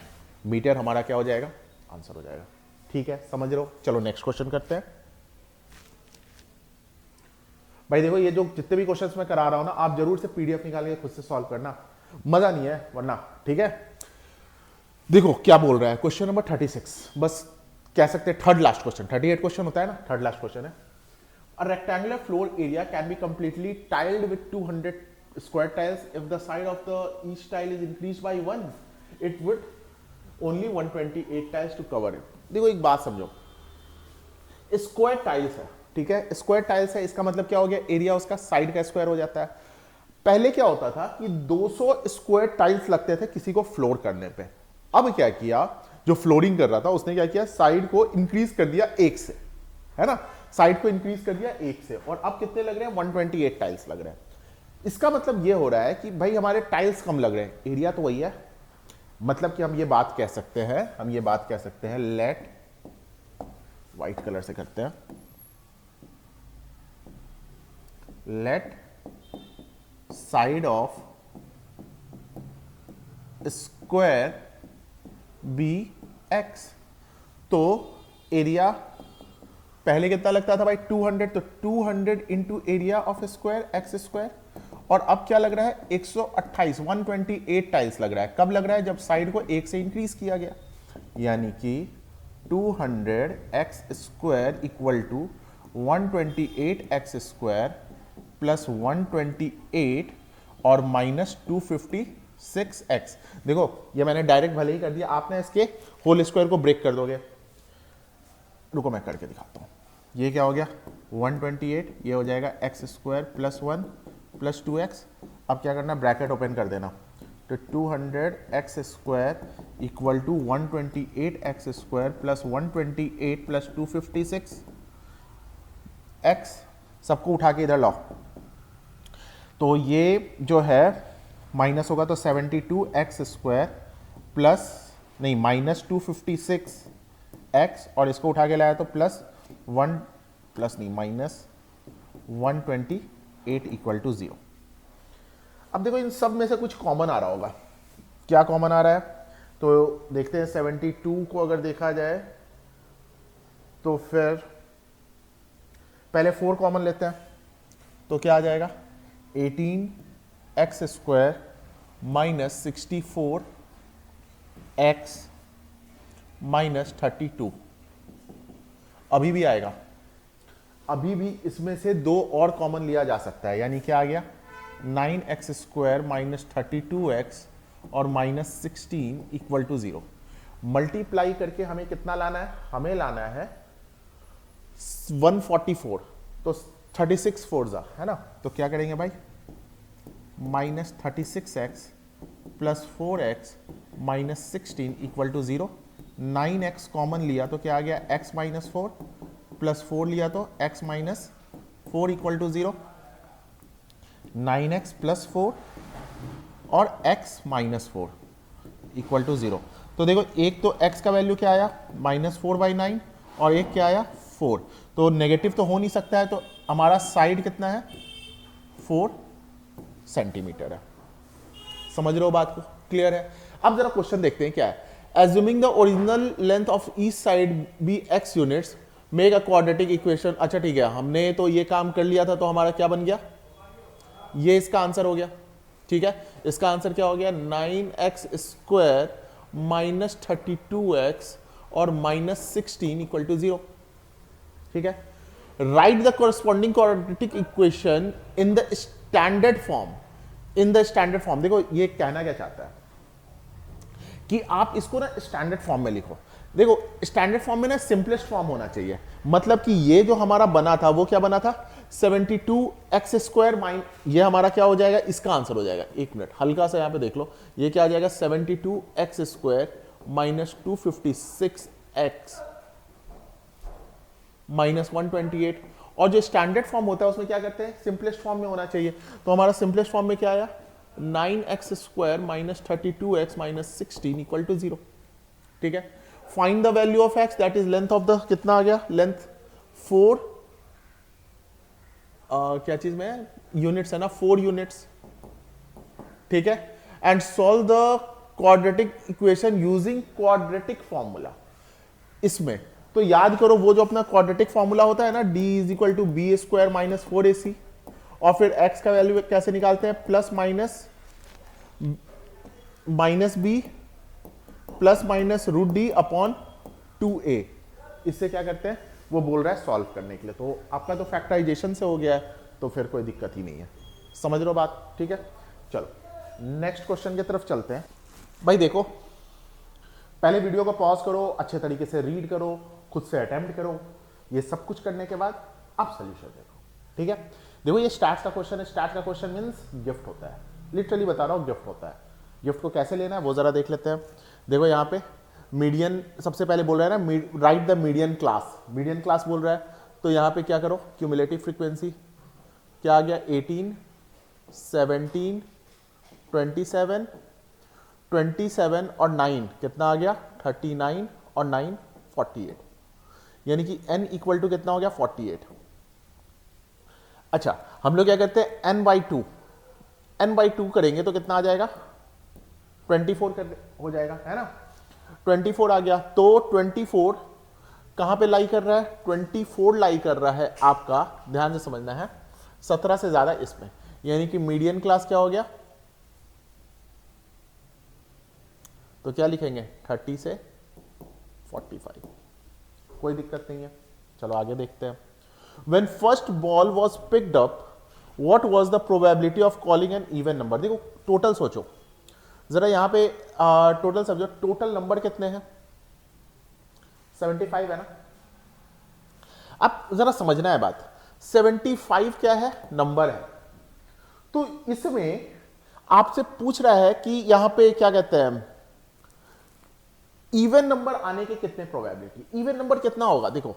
मीटर हमारा क्या हो जाएगा, आंसर हो जाएगा। ठीक है, समझ रहे हो। चलो नेक्स्ट क्वेश्चन करते हैं। भाई देखो ये जो जितने भी क्वेश्चंस मैं करा रहा हूं ना, आप जरूर से पीडीएफ निकाल के खुद से सॉल्व करना, मजा नहीं है वरना। ठीक है, देखो क्या बोल रहा है, क्वेश्चन नंबर 36, बस कह सकते हैं थर्ड लास्ट क्वेश्चन, 38 क्वेश्चन होता है ना, थर्ड लास्ट क्वेश्चन है। A rectangular floor area can be completely tiled with 200 square tiles. If the side of the each tile is increased by 1, it would only 128 tiles to cover it. देखो एक बात समझो, square tiles है, ठीक है, square tiles है, इसका मतलब क्या हो गया, एरिया उसका साइड का स्क्वायर हो जाता है। पहले क्या होता था कि 200 स्क्वायर टाइल्स लगते थे किसी को फ्लोर करने पे। अब क्या किया, जो फ्लोरिंग कर रहा था उसने क्या किया, साइड को इंक्रीज कर दिया 1 से, है ना, साइड को इंक्रीज कर दिया 1 से, और अब कितने लग रहे हैं, 128 टाइल्स लग रहे हैं। इसका मतलब ये हो रहा है कि भाई हमारे टाइल्स कम लग रहे हैं, एरिया तो वही है। मतलब कि हम ये बात कह सकते हैं, लेट, व्हाइट कलर से करते हैं, let side of square be x। तो एरिया पहले कितना लगता था भाई 200, तो 200 into area of square x square, और अब क्या लग रहा है 128, 128 टाइल्स लग रहा है। कब लग रहा है, जब साइड को 1 से इंक्रीज किया गया, यानी कि 200 x square equal to 128 x square plus 128 और माइनस 256 एक्स। देखो ये मैंने डायरेक्ट भले ही कर दिया, आपने इसके होल स्क्वायर को ब्रेक कर दोगे, रुको मैं करके दिखाता हूँ। ये क्या हो गया 128, ये हो जाएगा x square plus 1 plus 2x। अब क्या करना, ब्रैकेट ओपन कर देना, तो 200 x square equal to 128 x square plus 128 plus 256 x, सबको उठा के इधर लाओ। तो ये जो है माइनस होगा तो 72 एक्स स्क्वायर प्लस नहीं माइनस 256 एक्स, और इसको उठा के लाया तो प्लस 1 प्लस नहीं माइनस 128 इक्वल टू 0। अब देखो इन सब में से कुछ कॉमन आ रहा होगा। क्या कॉमन आ रहा है, तो देखते हैं 72 को अगर देखा जाए तो फिर पहले 4 कॉमन लेते हैं, तो क्या आ जाएगा 18 x square minus 64 x minus 32 अभी भी आएगा। अभी भी इसमें से 2 और कॉमन लिया जा सकता है, यानी क्या आ गया 9 एक्स स्क्वायर माइनस 32 एक्स और माइनस 16 इक्वल टू 0। मल्टीप्लाई करके हमें कितना लाना है, हमें लाना है 144, तो 36 फोर्जा है ना, तो क्या करेंगे भाई minus 36 x plus 4x minus 16 equal to 0। 9x common लिया तो क्या आ गया x माइनस 4 प्लस 4 लिया तो x minus 4 equal to 0। 9x plus 4 और x माइनस 4 इक्वल टू 0। तो देखो एक तो x का वैल्यू क्या आया -4/9 और एक क्या आया 4, तो नेगेटिव तो हो नहीं सकता है, तो हमारा साइड कितना है 4 सेंटीमीटर है। समझ रहे हो बात को, क्लियर है। अब जरा क्वेश्चन देखते हैं क्या है। Assuming the original length of each side be x units make a quadratic equation. अच्छा ठीक है, हमने तो ये काम कर लिया था, तो हमारा क्या बन गया, ये इसका आंसर हो गया। ठीक है, इसका आंसर क्या हो गया 9x स्क्वायर माइनस 32x और माइनस 16 इक्वल टू 0। ठीक है, right the corresponding quadratic equation in the standard form. In the standard form, देखो ये कहना क्या चाहता है कि आप इसको ना स्टैंडर्ड फॉर्म में लिखो। देखो स्टैंडर्ड फॉर्म में ना सिंपलेस्ट फॉर्म होना चाहिए, मतलब कि ये जो हमारा बना था वो क्या बना था 72 एक्स स्क्वायर माइन, ये हमारा क्या हो जाएगा, इसका आंसर हो जाएगा। एक मिनट हल्का सा यहां पे देख लो, ये क्या आ जाएगा 72 x square minus 256 x minus 128। और जो स्टैंडर्ड फॉर्म होता है उसमें क्या करते हैं, सिंपलेस्ट फॉर्म में होना चाहिए। तो हमारा सिंपलेस्ट फॉर्म में क्या आया 9x square minus 32x minus 16 equal to 0। ठीक है, find the value of x, that is length of the, कितना आ गया लेंथ 4 क्या चीज में यूनिट्स है ना, 4 यूनिट्स। ठीक है, and solve the quadratic equation using quadratic formula. इसमें तो याद करो वो जो अपना क्वाड्रेटिक फॉर्मूला होता है ना, d is equal to b square minus 4ac, और फिर x का वैल्यू कैसे निकालते हैं, plus minus b plus minus root d upon 2a। इससे क्या करते हैं, वो बोल रहा है सॉल्व करने के लिए, तो आपका तो फैक्टराइजेशन से हो गया है, तो फिर कोई दिक्कत ही नहीं है। समझ रहे हो बात, ठीक है। चलो नेक्स्ट क्वेश्चन की तरफ चलते हैं। भाई देखो, पहले वीडियो को पॉज करो, अच्छे तरीके से रीड करो, खुद से अटेम्प्ट करो। ये सब कुछ करने के बाद अब सोल्यूशन देखो। ठीक है, देखो ये स्टैट्स का क्वेश्चन है। स्टैट्स का क्वेश्चन मींस गिफ्ट होता है, लिटरली बता रहा हूँ गिफ्ट होता है। गिफ्ट को कैसे लेना है वो जरा देख लेते हैं। देखो यहाँ पे मीडियन सबसे पहले बोल रहा है ना, right the median class. Median class बोल रहा है, तो यहाँ पे क्या करो, क्यूमुलेटिव फ्रीक्वेंसी क्या आ गया 18 17 27 27 और 9 कितना आ गया 39 और 9 48, यानी कि n इक्वल टू कितना हो गया 48। अच्छा हम लोग क्या करते हैं n बाई टू करेंगे तो कितना आ जाएगा 24 कर हो जाएगा, है ना। 24 आ गया, तो 24 कहां पे लाई कर रहा है, 24 लाई कर रहा है आपका, ध्यान से समझना है, 17 से ज्यादा इसमें, यानी कि मीडियन क्लास क्या हो गया, तो क्या लिखेंगे 30 से 45, कोई दिक्कत नहीं है। चलो आगे देखते हैं। When first ball was picked up, what was the probability of calling an even number? देखो टोटल सोचो जरा, यहां पे टोटल समझो, टोटल नंबर कितने हैं 75 है ना, अब जरा समझना है बात, 75 क्या है, नंबर है। तो इसमें आपसे पूछ रहा है कि यहां पे क्या कहते हैं, इवन नंबर आने के कितने प्रोबेबिलिटी, इवन नंबर कितना होगा, देखो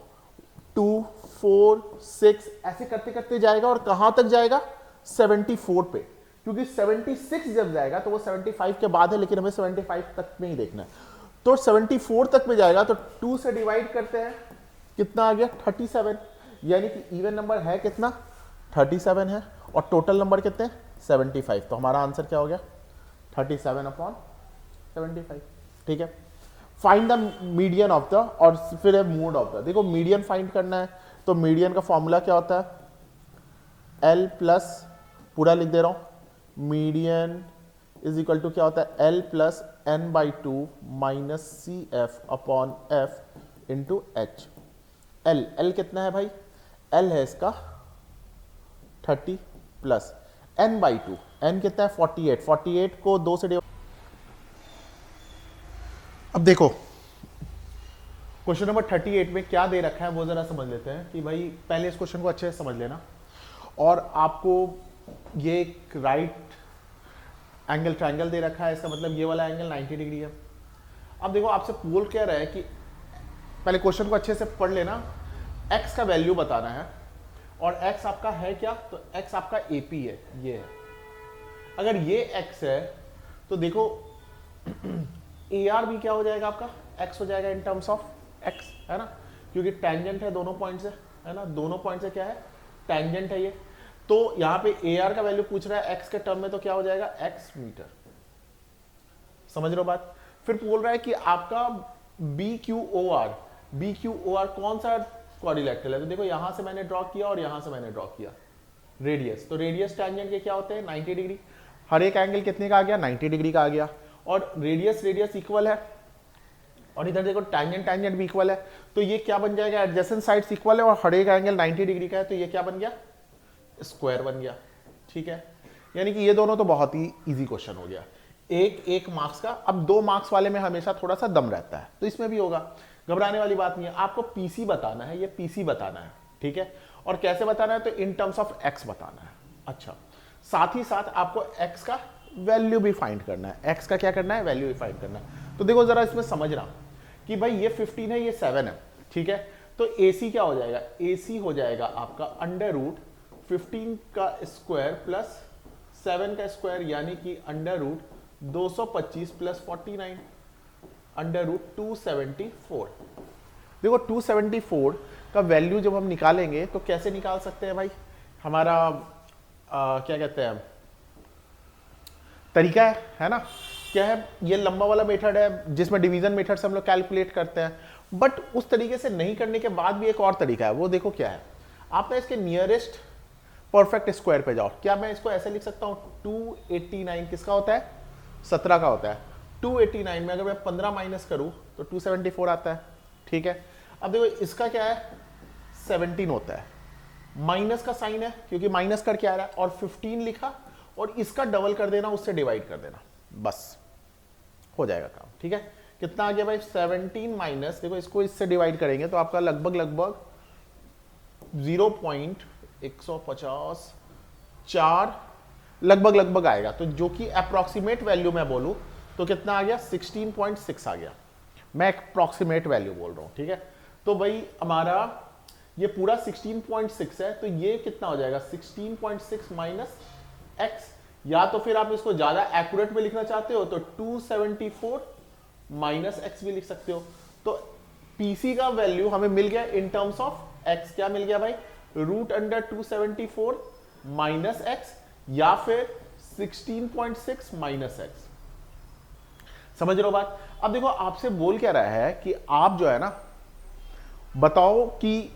2 4 6 ऐसे करते करते जाएगा और कहां तक जाएगा, 74 पे, क्योंकि 76 जब जाएगा तो वो 75 के बाद है, लेकिन हमें 75 तक में ही देखना है। तो 74 तक में जाएगा तो 2 से डिवाइड करते हैं, कितना आ गया 37, यानी कि इवन नंबर है कितना 37 है और टोटल नंबर कितने 75। तो हमारा आंसर क्या हो गया 37/75। ठीक है, find the median of the, और फिर है मोड ऑफ द। देखो मीडियन फाइंड करना है तो मीडियन का फॉर्मूला क्या होता है, L प्लस, पूरा लिख दे रहा हूं, मीडियन इज इक्वल टू क्या होता है, L plus n/2 minus CF upon F into H। L कितना है भाई, L है इसका 30 प्लस n/2, n कितना है 48, 48 को 2 से डिवाइड। अब देखो क्वेश्चन नंबर 38 में क्या दे रखा है वो जरा समझ लेते हैं कि भाई पहले इस क्वेश्चन को अच्छे से समझ लेना, और आपको ये एक राइट एंगल ट्रायंगल दे रखा है, इसका मतलब ये वाला एंगल 90 डिग्री है। अब देखो आपसे बोल क्या रहा है कि पहले क्वेश्चन को अच्छे से पढ़ लेना, x का वैल्यू बताना है, और x आपका है क्या, तो x आपका AP है, ये है। अगर ये x है तो देखो AR भी क्या हो जाएगा आपका, x हो जाएगा इन टर्म्स ऑफ x, है ना, क्योंकि टेंजेंट है दोनों पॉइंट से, है ना, दोनों पॉइंट से क्या है, टेंजेंट है ये। तो यहां पे AR का वैल्यू पूछ रहा है x के टर्म में, तो क्या हो जाएगा x मीटर। समझ रहे हो बात। फिर बोल रहा है कि आपका BQOR कौन सा क्वाड्रिलेटरल है, तो देखो यहां से मैंने ड्रॉ किया और यहां से मैंने ड्रॉ किया रेडियस, तो रेडियस टेंजेंट के क्या होते हैं 90 डिग्री, हर एक एंगल कितने का आ गया 90 डिग्री का आ गया, और रेडियस इक्वल है, और इधर देखो टेंजेंट भी इक्वल है, तो ये क्या बन जाएगा, एडजेसेंट साइड्स इक्वल है और हर एक एंगल 90 डिग्री का है, तो ये क्या बन गया, स्क्वायर बन गया। ठीक है, यानी कि ये दोनों तो बहुत ही इजी क्वेश्चन हो गया, एक मार्क्स का। अब 2 मार्क्स वाले में हमेशा थोड़ा सा दम रहता है, तो इसमें भी होगा, घबराने वाली बात नहीं है। आपको पीसी बताना है, ये पीसी बताना है, ठीक है, और कैसे बताना है, तो इन टर्म्स ऑफ एक्स बताना है। अच्छा, साथ ही साथ आपको एक्स का वैल्यू भी फाइंड करना है, एक्स का क्या करना है, वैल्यू भी फाइंड करना है। तो देखो जरा इसमें समझना कि भाई ये 15 है, ये 7 है, ठीक है, तो AC क्या हो जाएगा, AC हो जाएगा आपका अंडर रूट 15 का स्क्वायर प्लस 7 का स्क्वायर, यानी कि under root 225 plus 49, under root 274। देखो 274 का वैल्यू जब हम निकालेंगे तो कैसे निकाल सकते हैं भाई, हमारा क्या कहते हैं तरीका है ना, क्या है, ये लंबा वाला मेथड है जिसमें डिवीजन मेथड से हम लोग कैलकुलेट करते हैं, बट उस तरीके से नहीं करने के बाद भी एक और तरीका है, वो देखो क्या है, आप ना इसके नियरेस्ट परफेक्ट स्क्वायर पे जाओ। क्या मैं इसको ऐसे लिख सकता हूं, 289 किसका होता है, 17 का होता है, 289 में अगर मैं 15 माइनस करूं तो 274 आता है। ठीक है, अब देखो इसका क्या है, 17 होता है, माइनस का साइन है क्योंकि माइनस करके आ रहा है, और 15 लिखा और इसका डबल कर देना, उससे डिवाइड कर देना, बस हो जाएगा काम। ठीक है, कितना आ गया भाई, 17 माइनस, देखो इसको इससे डिवाइड करेंगे तो आपका लगभग 0.150 4 लगभग आएगा, तो जो कि अप्रोक्सीमेट वैल्यू मैं बोलूं तो कितना आ गया, 16.6 आ गया, मैं अप्रोक्सीमेट वैल्यू बोल रहा हूं। ठीक है, तो भाई हमारा ये पूरा 16.6 है, तो ये कितना हो जाएगा, 16.6 माइनस एक्स, या तो फिर आप इसको ज्यादा एक्यूरेट में लिखना चाहते हो तो 274 माइनस एक्स भी लिख सकते हो। तो पीसी का वैल्यू हमें मिल गया इन टर्म्स ऑफ एक्स, क्या मिल गया भाई, रूट अंडर 274 माइनस एक्स, या फिर 16.6 माइनस एक्स। समझ रहे हो बात। अब देखो आपसे बोल क्या रहा है कि आप जो है ना बताओ कि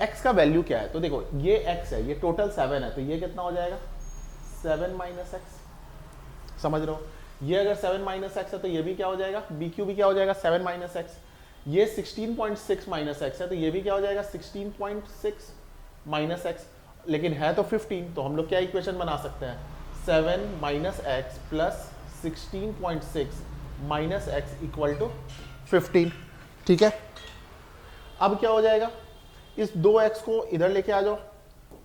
x का वैल्यू क्या है, तो देखो ये x है, ये टोटल 7 है, तो ये कितना हो जाएगा, 7 माइनस एक्स। समझ रहे हो, ये अगर 7 माइनस एक्स है तो ये भी क्या हो जाएगा, BQ भी क्या हो जाएगा, 7 माइनस एक्स। ये 16.6 माइनस एक्स है तो ये भी क्या हो जाएगा, 16.6 माइनस एक्स, लेकिन है तो 15, तो हम लोग क्या इक्वेशन बना सकते हैं, 7 minus x plus 16.6 minus x equal to 15। ठीक है, अब क्या हो जाएगा, इस 2x को इधर लेके आ जाओ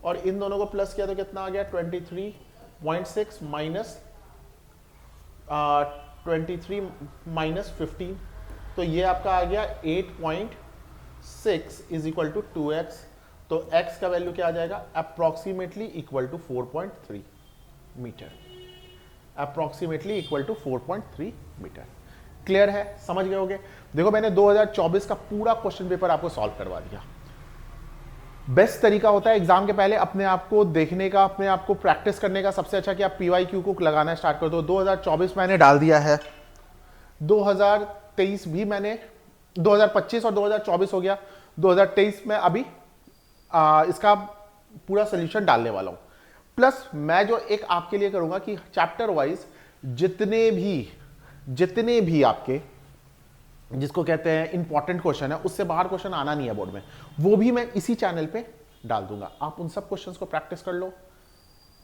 और इन दोनों को प्लस किया तो कितना आ गया 23.6 माइनस 23 माइनस 15, तो ये आपका आ गया 8.6 इज इक्वल टू 2x। तो x का वैल्यू क्या आ जाएगा, approximately equal to 4.3 metre, approximately equal to 4.3 metre. Clear है, समझ गए होगे। देखो मैंने 2024 का पूरा क्वेश्चन पेपर आपको सॉल्व करवा दिया। बेस्ट तरीका होता है एग्जाम के पहले अपने आप को देखने का, अपने आप को प्रैक्टिस करने का सबसे अच्छा कि आप PYQ को लगाना स्टार्ट कर दो। 2024 मैंने डाल दिया है, 2023 भी मैंने, 2025 और 2024 हो गया, 2023 में अभी इसका पूरा सोल्यूशन डालने वाला हूं। प्लस मैं जो एक आपके लिए करूंगा कि चैप्टर वाइज जितने भी आपके जिसको कहते हैं इंपॉर्टेंट क्वेश्चन है, उससे बाहर क्वेश्चन आना नहीं है बोर्ड में, वो भी मैं इसी चैनल पे डाल दूंगा। आप उन सब क्वेश्चंस को प्रैक्टिस कर लो,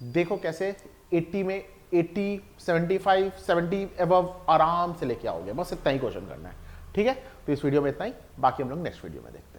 देखो कैसे 80 में 80, 75, 70 अबव आराम से लेके आओगे। बस इतना ही क्वेश्चन करना है, ठीक है। तो इस वीडियो में इतना ही, बाकी हम लोग नेक्स्ट वीडियो में देखते हैं।